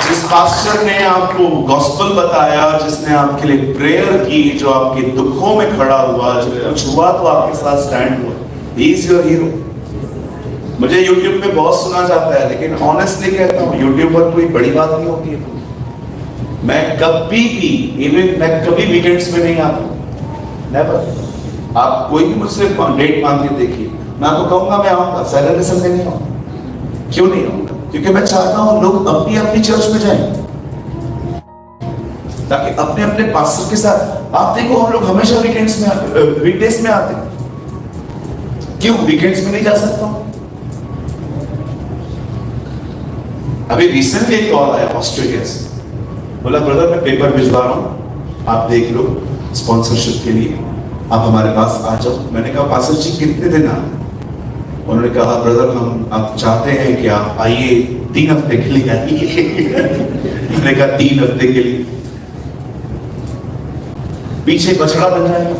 जिस पास्टर ने आपको गॉस्पेल बताया, जिसने आपके लिए प्रेयर की, जो आपके दुखों में खड़ा हुआ, जो कुछ हुआ तो आपके साथ स्टैंड हुआ, ही इज योर हीरो। मुझे YouTube पे बहुत सुना जाता है, लेकिन ऑनेस्टली कहता हूँ YouTube पर कोई बड़ी बात नहीं होती है। मैं कभी भी, इवन मैं कभी वीकेंड्स में नहीं आता, नेवर। आप कोई भी मुझसे डेट मांग के देखिए, मैं आपको कहूंगा मैं आऊंगा, सैटरडे संडे नहीं आऊंगा। क्यों नहीं आऊंगा? क्योंकि मैं चाहता हूं लोग अपनी अपनी चर्च में जाएं, ताकि अपने अपने पास्टर के साथ। आप देखो हम लोग हमेशा वीकेंड्स में आते, वीकडेज में आते, क्यों वीकेंड्स में नहीं जा सकता? अभी रिसेंटली एक कॉल आया ऑस्ट्रेलिया से, बोला ब्रदर मैं पेपर भिजवा रहा हूँ, आप देख लो स्पॉन्सरशिप के लिए, आप हमारे पास आ जाओ। मैंने कहा पास्टर जी कितने दिन आए? उन्होंने कहा ब्रदर हम आप चाहते हैं कि आप आइए 3 हफ्ते के लिए आइए। मैंने कहा 3 हफ्ते के लिए? पीछे बछड़ा बन जाएगा।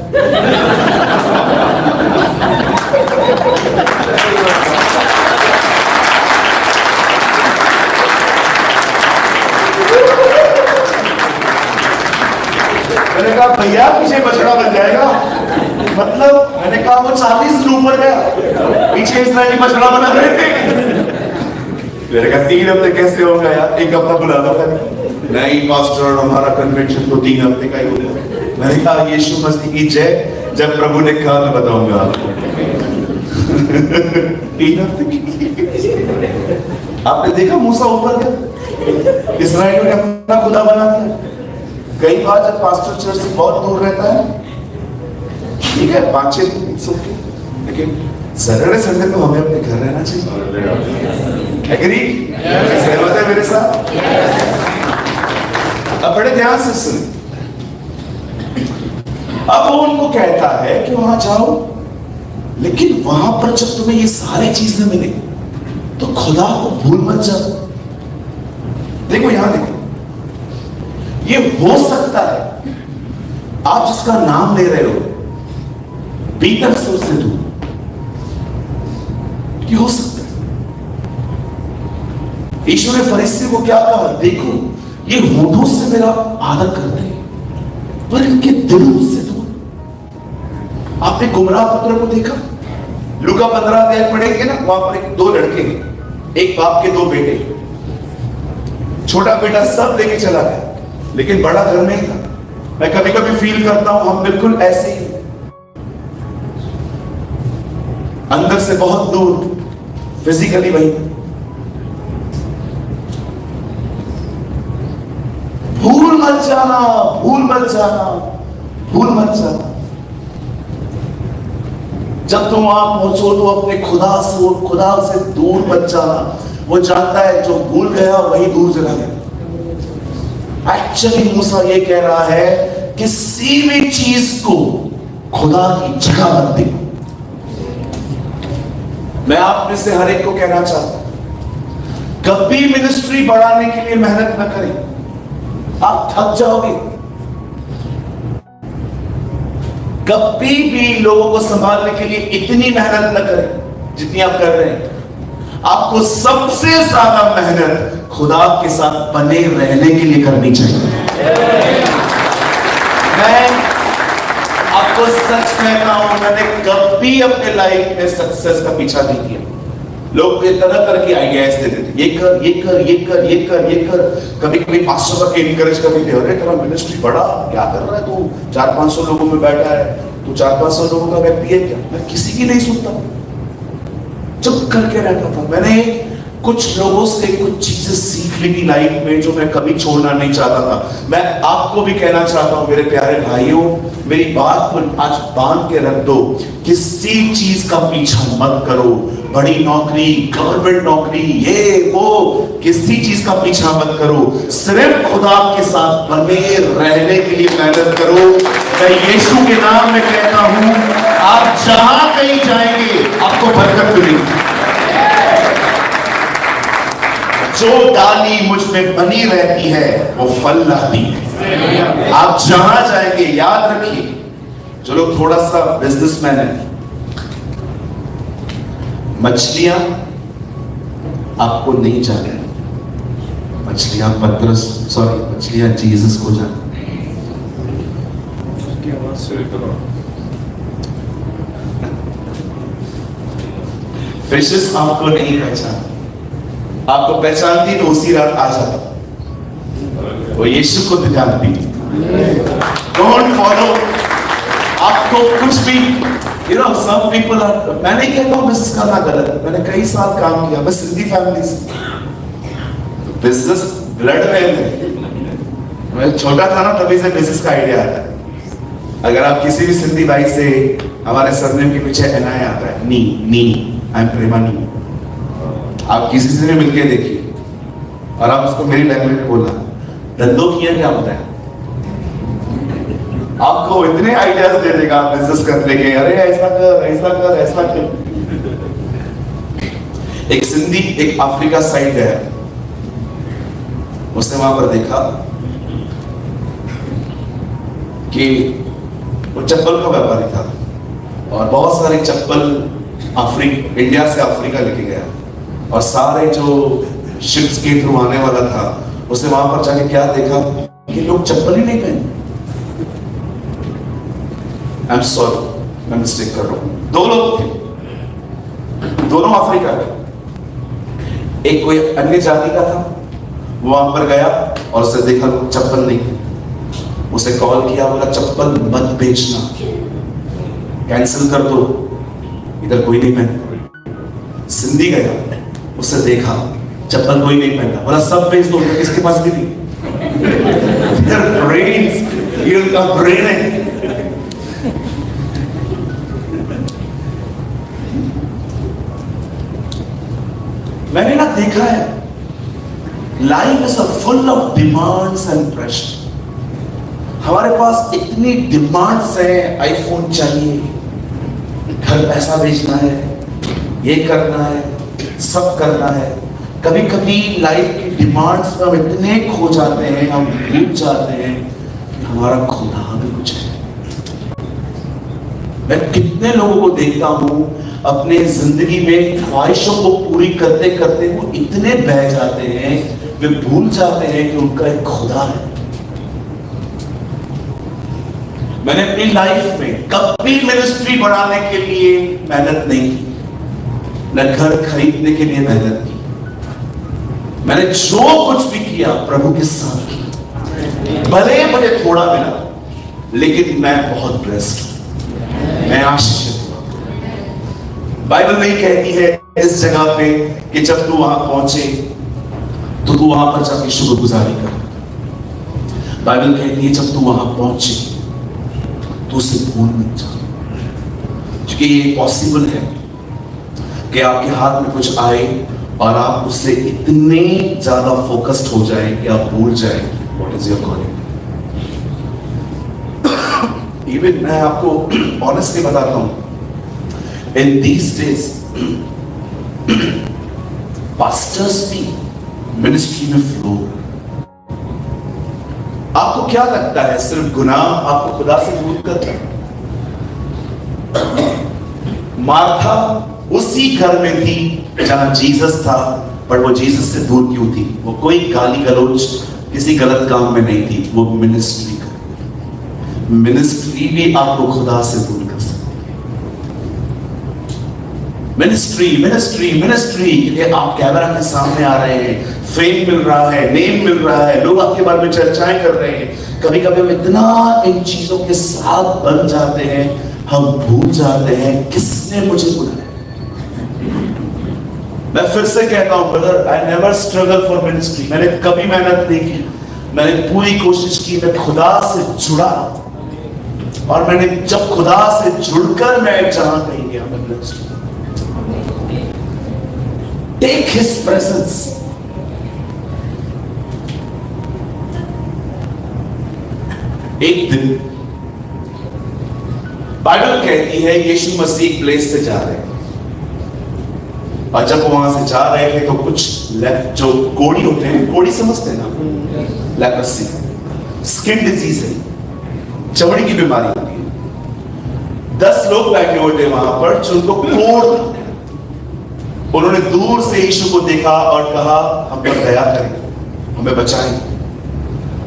मैंने कहा भैया पीछे बछड़ा बन जाएगा मतलब? मैंने कहा वो 40 से ऊपर गया, पीछे इस्राएली बछड़ा बना रहे थे। मैंने कहा 3 हफ्ते कैसे होगा यार, 1 हफ्ता बुला लो। नहीं पास्टर हमारा कन्वेंशन तो 3 हफ्ते का ही होगा। मैंने कहा यीशु मसीह की जय, जब प्रभु ने कहा मैं बताऊंगा आपको। 3 हफ्ते की। आपने देखा मूसा ऊपर गया, इस्राएलियों ने अपना खुदा बना दिया। कई बार जब पास्टर चर्च से बहुत दूर रहता है, ठीक है 5-6 दिन सुनते, लेकिन सैटरडे संडे तो हमें अपने घर रहना चाहिए। एग्री? सहमत है मेरे साथ? अब बड़े ध्यान से सुन। अब वो उनको कहता है कि वहां जाओ, लेकिन वहां पर जब तुम्हें ये सारी चीजें मिले तो खुदा को भूल मत जाओ। देखो यहां देखो, ये हो सकता है आप जिसका नाम ले रहे हो भीतर से उससे दूर, ये हो सकता है। यीशु ने फरीसी को क्या कहा? देखो ये होठों से मेरा आदर करते हैं पर इनके दिल मुझसे दूर। आपने गुमराह पुत्र को देखा? लूका 15 अध्याय पढ़ेंगे ना, वहां पर दो लड़के हैं, एक बाप के दो बेटे। छोटा बेटा सब लेके चला गया लेकिन बड़ा घर में ही था। मैं कभी कभी फील करता हूं हम बिल्कुल ऐसे ही, अंदर से बहुत दूर, फिजिकली वही। भूल मत जाना, भूल मत जाना, भूल मत जाना। जब तुम वहां पहुंचो तो अपने खुदा से दूर मत जाना। वो जानता है जो भूल गया वही दूर चला गया। एक्चुअली मूसा ये कह रहा है किसी भी चीज को खुदा की जगह मत दे। मैं आप में से हर एक को कहना चाहता हूं कभी मिनिस्ट्री बढ़ाने के लिए मेहनत न करें, आप थक जाओगे। कभी भी लोगों को संभालने के लिए इतनी मेहनत न करें जितनी आप कर रहे हैं। आपको सबसे ज्यादा मेहनत खुदा के साथ बने रहने के लिए करनी चाहिए। मैं आपको सच कहता हूं, मैंने कभी अपने लाइफ में सक्सेस का पीछा नहीं किया। लोग तरह तरह के आइडियाज देते थे, ये कर ये कर ये कर ये कर ये कर। कभी कभी पास्टर के इनकरेज करते थे, अरे तेरा मिनिस्ट्री बड़ा, क्या कर रहा है तू? 400-500 लोगों में बैठा है, तू 400-500 लोगों का व्यक्ति है क्या? मैं किसी की नहीं सुनता, चुप करके रहता था। मैंने कुछ लोगों से कुछ चीजें सीख ली थी लाइफ में जो मैं कभी छोड़ना नहीं चाहता था। मैं आपको भी कहना चाहता हूं मेरे प्यारे भाइयों, मेरी बात को आज बांध के रख दो। किसी चीज का पीछा मत करो, बड़ी नौकरी, गवर्नमेंट नौकरी, ये वो, किसी चीज का पीछा मत करो। सिर्फ खुदा के साथ बने रहने के लिए मेहनत करो। मैं यीशु के नाम में कहता हूं, आप जहां कहीं जाएंगे आपको बरकत मिलेगी। जो डाली मुझ में बनी रहती है वो फल लाती है। आप जहां जाएंगे याद रखिए, जो लोग थोड़ा सा बिजनेसमैन है, मछलियां आपको नहीं जाने, मछलियां मछलियां जीसस को जाने। फिशेस आपको नहीं पहचान, आपको पहचानती तो उसी रात आ जाता। वो यीशु को जानती। डोंट फॉलो, आपको कुछ भी some people are, मैं नहीं कहता हूं बिजनेस करना गलत है, मैंने कई साल काम किया, मैं सिंधी फैमिली से, बिजनेस ब्लड में है। मैं छोटा था ना तभी से बिजनेस का आइडिया आता है। अगर आप किसी भी सिंधी भाई से, हमारे सरनेम के पीछे NI आता है, नी आई एम प्रेमानी। आप किसी से भी मिलके देखिए और आप उसको मेरी लैंग्वेज में बोलना, धंधो किया क्या होता है, आपको इतने आइडियाज दे देगा बिजनेस करने के। अरे ऐसा कर ऐसा कर ऐसा कर। एक सिंधी एक अफ्रीका साइड गया, उसने वहां पर देखा कि वो चप्पल का व्यापारी था और बहुत सारे चप्पल इंडिया से अफ्रीका लेके गया और सारे जो शिप्स के थ्रू आने वाला था, उसने वहां पर जाके क्या देखा कि लोग चप्पल ही नहीं पहने। आई एम सॉरी, मैं मिस्टेक कर रहा हूं। दो लोग थे, दोनों अफ्रीका के। एक कोई अन्य जाति का था, वो वहां पर गया और उसे देखा चप्पल नहीं। उसे कॉल किया, बोला चप्पल मत बेचना, कैंसिल कर दो, इधर कोई नहीं पहनता। सिंधी गया, उसे देखा चप्पल कोई नहीं पहनता, बोला सब बेच दो, किसके पास भी नहीं। ये उनका ब्रेन है। मैंने ना देखा है, life is full of demands and pressure. हमारे पास इतनी डिमांड्स हैं, आईफोन चाहिए, घर पैसा भेजना है, ये करना है, सब करना है। कभी कभी लाइफ की डिमांड्स में हम इतने खो जाते हैं, हम भूल जाते हैं कि हमारा खुदा भी कुछ है। मैं कितने लोगों को देखता हूं अपने जिंदगी में ख्वाहिशों को पूरी करते करते वो इतने बह जाते हैं, वे भूल जाते हैं कि उनका एक खुदा है। मैंने अपनी लाइफ में कभी मिनिस्ट्री बढ़ाने के लिए मेहनत नहीं की, न घर खरीदने के लिए मेहनत की। मैंने जो कुछ भी किया प्रभु के साथ किया। भले मुझे थोड़ा मिला, लेकिन मैं बहुत ब्लेस्ड हूं, मैं आशीषित हूं। बाइबल में कहती है इस जगह पे कि जब तू वहां पहुंचे तो तू वहां पर जाके शुक्रगुजारी कर। बाइबल कहती है जब तू वहां पहुंचे तो उसे भूल मत जा, क्योंकि ये पॉसिबल है कि आपके हाथ में कुछ आए और आप उससे इतने ज्यादा फोकस्ड हो जाए कि आप भूल जाए what is your calling. Even मैं आपको ऑनेस्टली बताता हूं, इन दीज डेज पास्टर्स भी मिनिस्ट्री में फ्लो। आपको क्या लगता है सिर्फ गुनाह आपको खुदा से दूर करता है? मार्था उसी घर में थी जहां जीसस था, पर वो जीसस से दूर क्यों थी? वो कोई गाली गलौज किसी गलत काम में नहीं थी, वो मिनिस्ट्री कर। मिनिस्ट्री भी आपको खुदा से दूर कर सकती है। मिनिस्ट्री मिनिस्ट्री मिनिस्ट्री, क्योंकि आप कैमरा के सामने आ रहे हैं, फेम मिल रहा है, नेम मिल रहा है, लोग आपके बारे में चर्चाएं कर रहे हैं। कभी कभी हम इतना इन चीजों के साथ बन जाते हैं, हम भूल जाते हैं किसने मुझे बुलाया। मैं फिर से कहता हूं brother, I never struggle for ministry. मैंने कभी मेहनत नहीं की, मैंने पूरी कोशिश की, मैं खुदा से जुड़ा, और मैंने जब खुदा से जुड़कर मैं जहां कहीं गया, मैं टेक हिज प्रेजेंस। एक दिन बाइबल कहती है यीशु मसीह एक प्लेस से जा रहे हैं, और जब वहां से जा रहे थे तो कुछ जो कोढ़ी होते हैं, कोढ़ी समझते हैं ना, लेप्रोसी, स्किन डिजीज है, चमड़ी की बीमारी होती है। 10 लोग बैठे हुए थे वहां पर जो उनको कोढ़ था। उन्होंने दूर से यीशु को देखा और कहा हम पर दया करें, हमें बचाएं।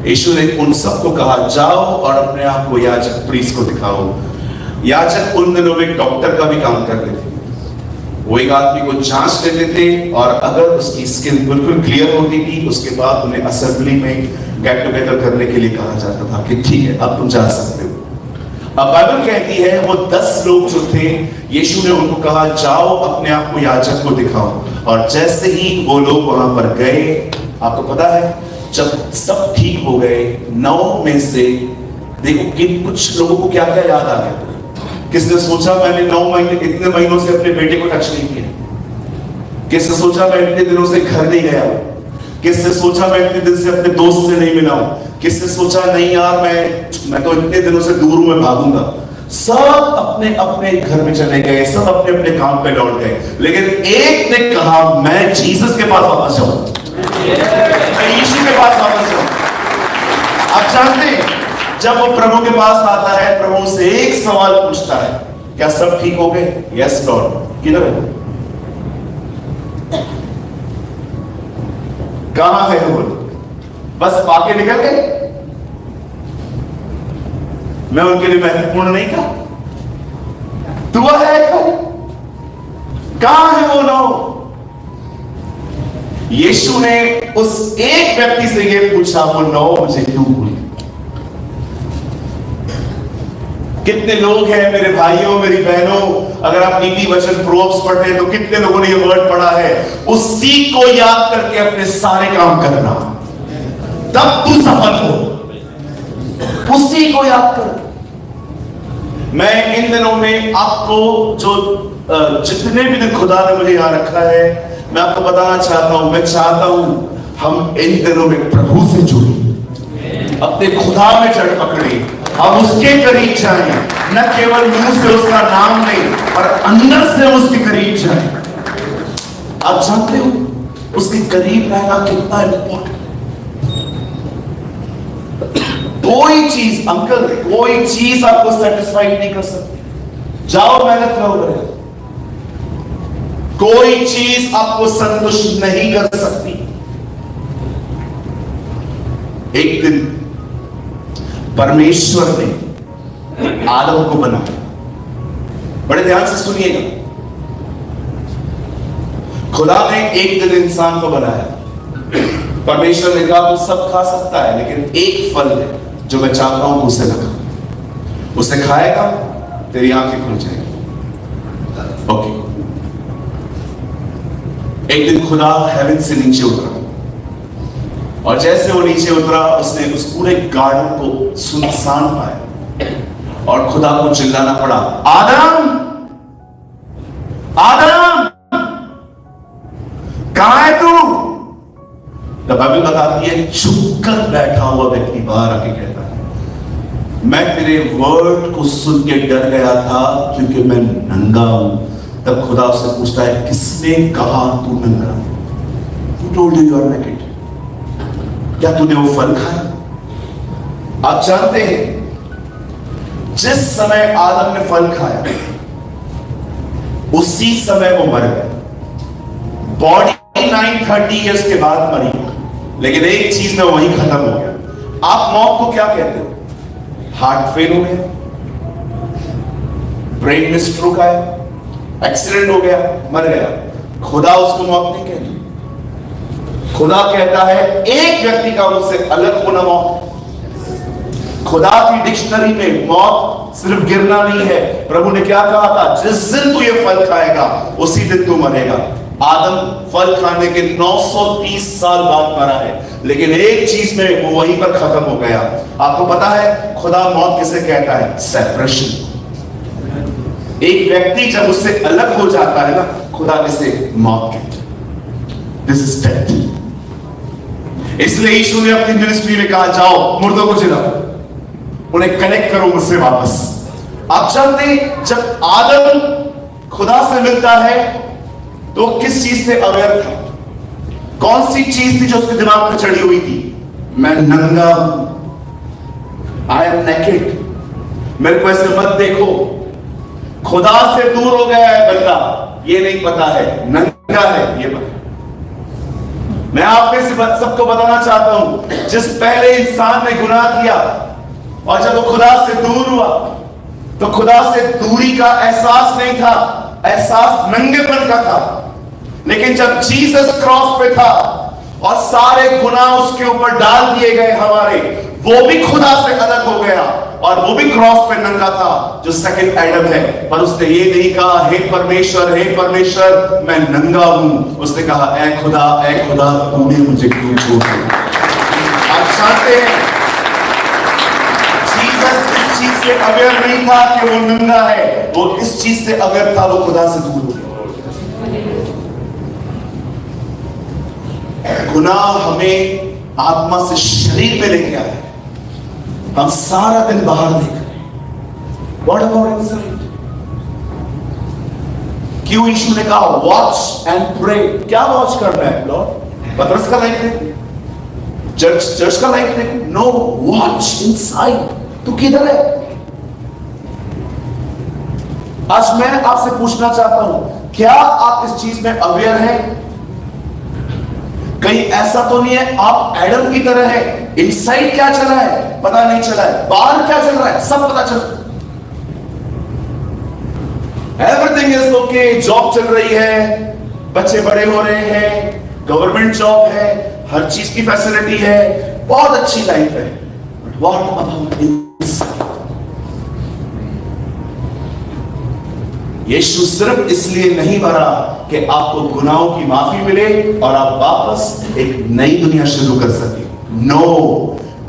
यीशु ने उन सबको कहा जाओ और अपने आप को याजक प्रीस्ट को दिखाओ। याजक उन दिनों में डॉक्टर का भी काम करते थे। वो एक आदमी को जांच लेते थे, और अगर उसकी स्किन बिल्कुल क्लियर होती थी, उसके बाद उन्हें असेंबली में गेट टुगेदर करने के लिए कहा जाता था कि ठीक है अब तुम जा सकते हो। अब बाइबल कहती है वो 10 लोग जो थे, यीशु ने उनको कहा जाओ अपने आप को याजक को दिखाओ। और जैसे ही वो लोग वहां पर गए, आपको पता है जब सब ठीक हो गए, 9 में से देखो कि कुछ लोगों को क्या क्या याद आ गया। किसने सोचा मैंने 9 महीने इतने महीनों से अपने बेटे को टच नहीं किया? किसने सोचा मैं इतने दिनों से घर नहीं गया? किसने सोचा मैं इतने दिन से अपने दोस्त से नहीं मिला हूं? किसने सोचा नहीं यार मैं तो इतने दिनों से दूर हूं, मैं भागूंगा? सब अपने अपने घर में चले गए, सब अपने अपने काम पे लौट गए, लेकिन एक ने कहा मैं जीसस के पास वापस जाऊं, मैं यीशु के पास वापस जाऊं। आप जानते हैं जब वो प्रभु के पास आता है, प्रभु से एक सवाल पूछता है, क्या सब ठीक हो गए? Yes Lord. किधर है? कहां है वो? बस पाके निकल गए? मैं उनके लिए महत्वपूर्ण नहीं था? दुआ है कहां है वो लोग? यीशु ने उस एक व्यक्ति से यह पूछा, वो 9 मुझे क्यों भूल? कितने लोग हैं मेरे भाइयों मेरी बहनों, अगर आप नीति वचन प्रोव्स पढ़ते हैं तो कितने लोगों ने ये वर्ड पढ़ा है, उसी को याद करके अपने सारे काम करना, तब तू सफल हो। उसी को याद कर। मैं इन दिनों में आपको जो जितने भी दिन खुदा ने मुझे यहां रखा है, मैं आपको बताना चाहता हूं, मैं चाहता हूं हम इन दिनों में प्रभु से जुड़े। अपने खुदा में जड़ पकड़े, हम उसके करीब जाएं, न केवल मुंह से उसका नाम लें और अंदर से उसके करीब जाएं। आप जानते हो उसके करीब रहना कितना इंपॉर्टेंट। कोई चीज अंकल, कोई चीज आपको सेटिस्फाइड नहीं कर सकती। जाओ मेहनत करो बड़े, कोई चीज आपको संतुष्ट नहीं कर सकती। एक दिन परमेश्वर ने आदम को बनाया। बड़े ध्यान से सुनिएगा, खुदा ने एक दिन इंसान को बनाया। परमेश्वर ने कहा तू सब खा सकता है, लेकिन एक फल है जो मैं चाहता हूं उसे ना खा। उसे खाएगा तेरी आंखें खुल जाएगी। ओके। एक दिन खुदा हेवन से नीचे उतरा, और जैसे वो नीचे उतरा उसने उस पूरे गार्डन को सुनसान पाया और खुदा को चिल्लाना पड़ा, आदम, आदम, कहां है तू? तो बाइबल बताती है चुप कर बैठा हुआ व्यक्ति बाहर आके कहता है, मैं तेरे वर्ड को सुन के डर गया था क्योंकि मैं नंगा हूं। तब खुदा उससे पूछता है, किसने कहा तू नंगा? Who told you you are naked? क्या तूने वो फल खाया? आप जानते हैं जिस समय आदम ने फल खाया उसी समय वो मर गया। बॉडी 930 ईयर्स के बाद मरी, लेकिन एक चीज में वहीं खत्म हो गया। आप मौत को क्या कहते हो? हार्ट फेल हो गया, ब्रेन में स्ट्रोक आया, एक्सीडेंट हो गया, मर गया। खुदा उसको मौत नहीं कहती। खुदा कहता है एक व्यक्ति का उससे अलग होना मौत। खुदा की डिक्शनरी में मौत सिर्फ गिरना नहीं है। प्रभु ने क्या कहा था? जिस दिन तू ये फल खाएगा उसी दिन तू मरेगा। आदम फल खाने के 930 साल बाद मरा है, लेकिन एक चीज में वो वहीं पर खत्म हो गया। आपको पता है खुदा मौत किसे कहता है? सेपरेशन। एक व्यक्ति जब उससे अलग हो जाता है ना, खुदा इसे मौत कहता है। This is death. इसलिए यीशु ने अपनी मिनिस्ट्री में कहा, जाओ मुर्दों को जिलाओ, उन्हें कनेक्ट करो मुझसे वापस। आप जानते हैं जब आदम खुदा से मिलता है तो किस चीज से अवेयर था? कौन सी चीज थी जो उसके दिमाग में चढ़ी हुई थी? मैं नंगा हूं, आई एम नेकेड, मेरे को ऐसे मत देखो। खुदा से दूर हो गया है बंदा, ये नहीं पता है नंगा है, ये पता। मैं आप में से सबको बताना चाहता हूं, जिस पहले इंसान ने गुनाह किया और जब वो खुदा से दूर हुआ तो खुदा से दूरी का एहसास नहीं था, एहसास नंगेपन का था। लेकिन जब जीसस क्रॉस पे था और सारे गुनाह उसके ऊपर डाल दिए गए हमारे, वो भी खुदा से अलग हो गया और वो भी क्रॉस पे नंगा था, जो सेकंड एडम है। पर उसने ये नहीं कहा, हे परमेश्वर मैं नंगा हूं। उसने कहा, ऐ खुदा तूने मुझे क्यों छोड़ दिया? आप जानते हैं जीसस इस चीज से अवेयर नहीं था कि वो नंगा है, वो इस चीज से अवेयर था, वो खुदा से दूर हो गया। गुनाह हमें आत्मा से शरीर पे लेके आया। हम सारा दिन बाहर देख रहे हैं, व्हाट अबाउट इनसाइड? क्यों यीशु ने कहा वॉच एंड प्रे? क्या वॉच करना है लॉर्ड? पतरस का लाइफ देख, चर्च का लाइफ देख? No, watch inside. तू किधर है? आज मैं आपसे पूछना चाहता हूं, क्या आप इस चीज में अवेयर हैं? कहीं ऐसा तो नहीं है आप एडम की तरह है, इनसाइड क्या चल रहा है पता नहीं चला है, बाहर क्या चल रहा है सब पता चल रहा है। एवरीथिंग इज ओके, जॉब चल रही है, बच्चे बड़े हो रहे हैं, गवर्नमेंट जॉब है, हर चीज की फैसिलिटी है, बहुत अच्छी लाइफ है। What about inside? यीशु सिर्फ इसलिए नहीं मरा कि आपको गुनाहों की माफी मिले और आप वापस एक नई दुनिया शुरू कर सके। नो,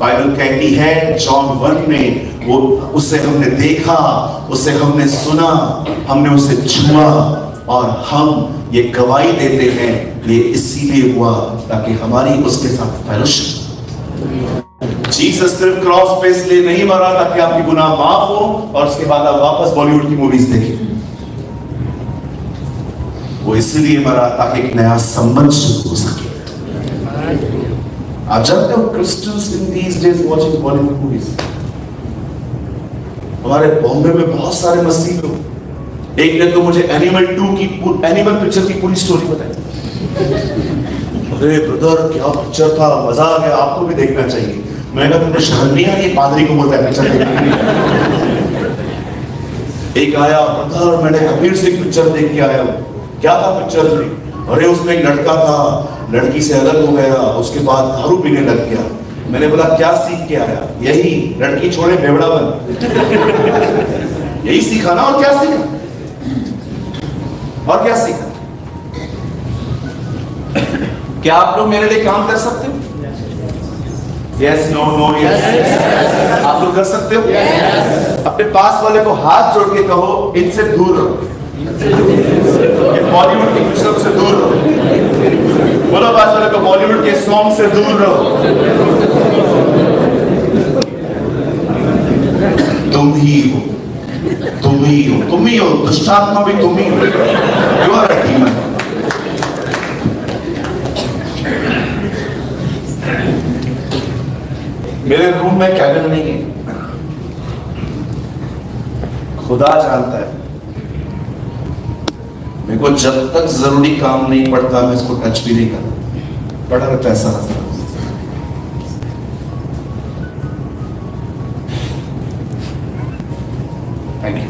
बाइबल कहती है जॉन 1 में, वो उसे हमने देखा, उसे हमने सुना, हमने उसे छुआ और हम ये गवाही देते हैं, ये इसीलिए हुआ ताकि हमारी उसके साथ फेलोशिप। जीसस सिर्फ क्रॉस पे इसलिए नहीं मरा ताकि आपकी गुनाह माफ हो और उसके बाद आप वापस बॉलीवुड की मूवीज देखें। वो इसलिए मरा ताकि एक नया संबंध शुरू हो सके। आप जानते हो Christians in these days watching Bollywood movies. हमारे बॉम्बे में बहुत सारे मसीह लोग, एक ने तो मुझे एनिमल पिक्चर की पूरी स्टोरी बताई। अरे ब्रदर क्या पिक्चर था, मजा आ गया, आपको भी देखना चाहिए। मैंने कहा तुमने शर्म नहीं आ रही, पादरी को बोलता है पिक्चर देखने। एक आया ब्रदर मैंने कबीर सिंह पिक्चर देख के आया हूं। क्या था पिक्चर में? अरे उसमें एक लड़का था, लड़की से अलग हो गया, उसके बाद दारू पीने लग गया। मैंने बोला क्या सीख के आया? यही लड़की छोड़े बेवड़ा बन। यही सीखा ना, और क्या सीखा? और क्या सीखा? क्या आप लोग मेरे लिए काम कर सकते हो? Yes no no yes. आप लोग कर सकते हो? अपने पास वाले को हाथ जोड़ के कहो इनसे दूर रहो, बॉलीवुड की फिल्मों से दूर रहो। बोलो पास वाले को बॉलीवुड के सॉन्ग से दूर रहो। तुम ही हो, तुम ही हो, तुम ही हो, दुष्टात्मा भी तुम ही हो। You are a demon. मेरे रूम में कैबिन नहीं है, खुदा जानता है। मेरे को जब तक जरूरी काम नहीं पड़ता मैं इसको टच भी नहीं करता, पड़ा रहता है सारा। Thank you.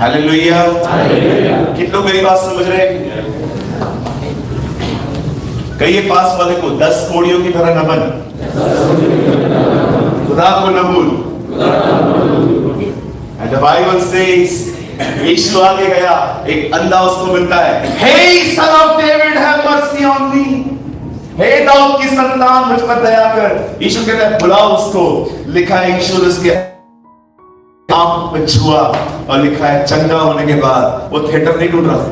हालेलुया। कितने लोग मेरी बात समझ रहे हैं? कहिए पास वाले को 10 कोड़ियों की तरह न बन, खुदा को न भूल। And the Bible says, यीशु आगे गया, एक अंधा उसको मिलता है। Hey son of David, have mercy on me. हे दाऊद की संतान मुझ पर दया कर। यीशु कहता है बुलाओ उसको। लिखा है यीशु ने उसके आंख में छुआ और लिखा है चंगा होने के बाद वो थिएटर नहीं ढूंढ रहा,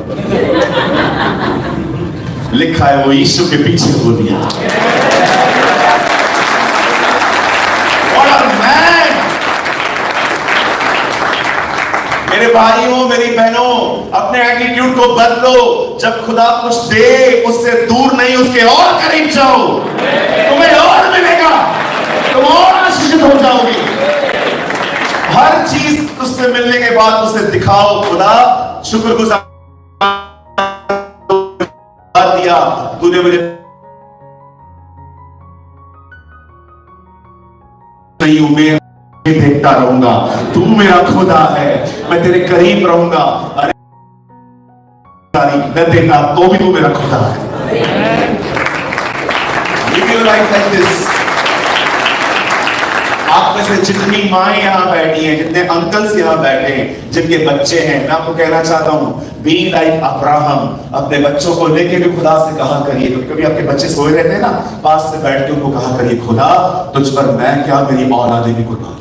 लिखा है वो यीशु के पीछे हो गया। मेरे भाइयों मेरी बहनों, अपने एटीट्यूड को बदलो। जब खुदा कुछ दे उससे दूर नहीं, उसके और करीब जाओ, तुम्हें और मिलेगा, तुम और आशीषित हो जाओगे। हर चीज उससे मिलने के बाद उसे दिखाओ, खुदा शुक्रगुजार दिया, तूने मुझे नहीं उम्मीद देखता रहूंगा, तू मेरा खुदा है, मैं तेरे करीब रहूंगा। अरे न देता तो भी तू मेरा खुदा है। Live your life like this। आप में से जितनी माएं यहाँ बैठी हैं, जितने अंकल्स यहाँ बैठे हैं, जिनके बच्चे हैं, मैं आपको कहना चाहता हूँ, बी लाइक अब्राहम। अपने बच्चों को लेके भी खुदा से कहा करिए। कभी आपके बच्चे सोए रहते हैं ना, पास से बैठ के उनको कहा करिए, खुदा तुझ पर मैं क्या, मेरी औलाद भी कुर्बान।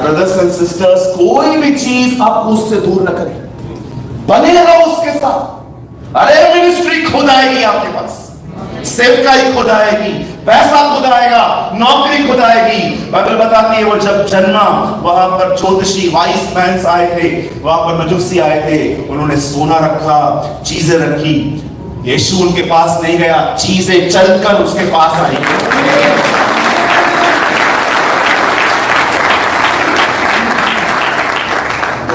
ब्रदर्स एंड सिस्टर्स, कोई भी चीज आपको उससे दूर न करे, बने रहो उसके साथ। अरे मिनिस्ट्री खुद आएगी आपके पास, सेवकाई खुद आएगी, पैसा खुद आएगा, नौकरी खुद आएगी। बाइबल बताती है वो जब जन्मा, वहां पर ज्योतिषी वाइस मैन्स आए थे, वहां पर मजूसी आए थे, उन्होंने सोना रखा, चीजें रखी। यीशु उनके पास नहीं गया, चीजें चलकर उसके पास आई।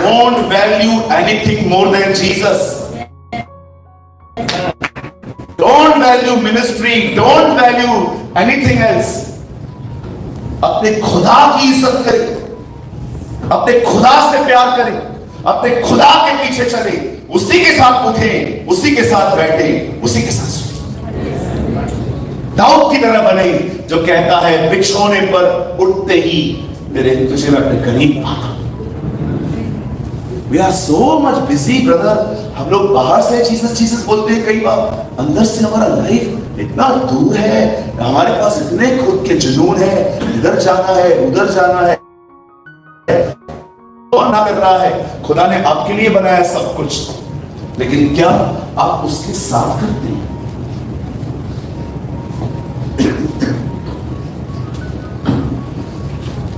Don't value anything more than Jesus. Don't value ministry. Don't value anything else. अपने खुदा की इज्जत करें, अपने खुदा से प्यार करें, अपने खुदा के पीछे चले, उसी के साथ उठे, उसी के साथ बैठे, उसी के साथ सोए। दाऊद की तरह बने जो कहता है बिछोने पर उठते ही मेरे तुझे मैं अपने करीब पाता। We are so much busy, brother. हम लोग बाहर से जीसस बोलते हैं, कई बार अंदर से हमारा लाइफ इतना दूर है, हमारे पास इतने खुद के जुनून है, इधर जाना है, उधर जाना है, कर रहा है। खुदा ने आपके लिए बनाया सब कुछ, लेकिन क्या आप उसके साथ करते हैं?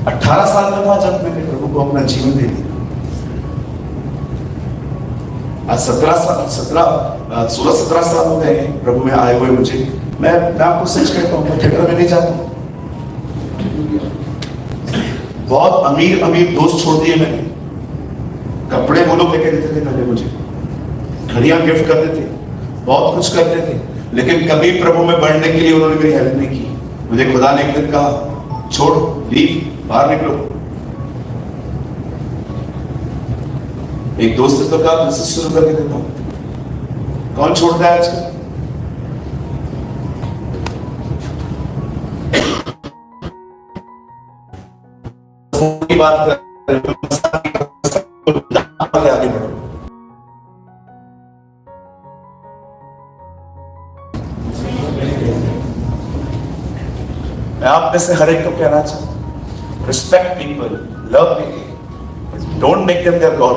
18 साल का था जब मैंने प्रभु को अपना जीवन दे दिया। आज 16-17 साल हो गए प्रभु में आए हुए मुझे। मैं आपको सच कहता हूं, मैं थिएटर में नहीं जाता। बहुत अमीर दोस्त छोड़ दिए मैंने। कपड़े वो लोग लेके देते थे पहले मुझे, घड़ियां गिफ्ट करते थे, बहुत कुछ करते थे, लेकिन कभी प्रभु में बढ़ने के लिए उन्होंने मेरी हेल्प नहीं की। मुझे खुदा ने एक दिन कहा, छोड़, लीव, बाहर निकलो। एक दोस्त ने तो कहा, बिजनेस शुरू करके देता हूं। कौन छोड़ता है आजकल? की बात कर आगे बढ़ो। मैं आप में से हर एक को कहना चाहता हूं, respect people, love people, don't make them their God.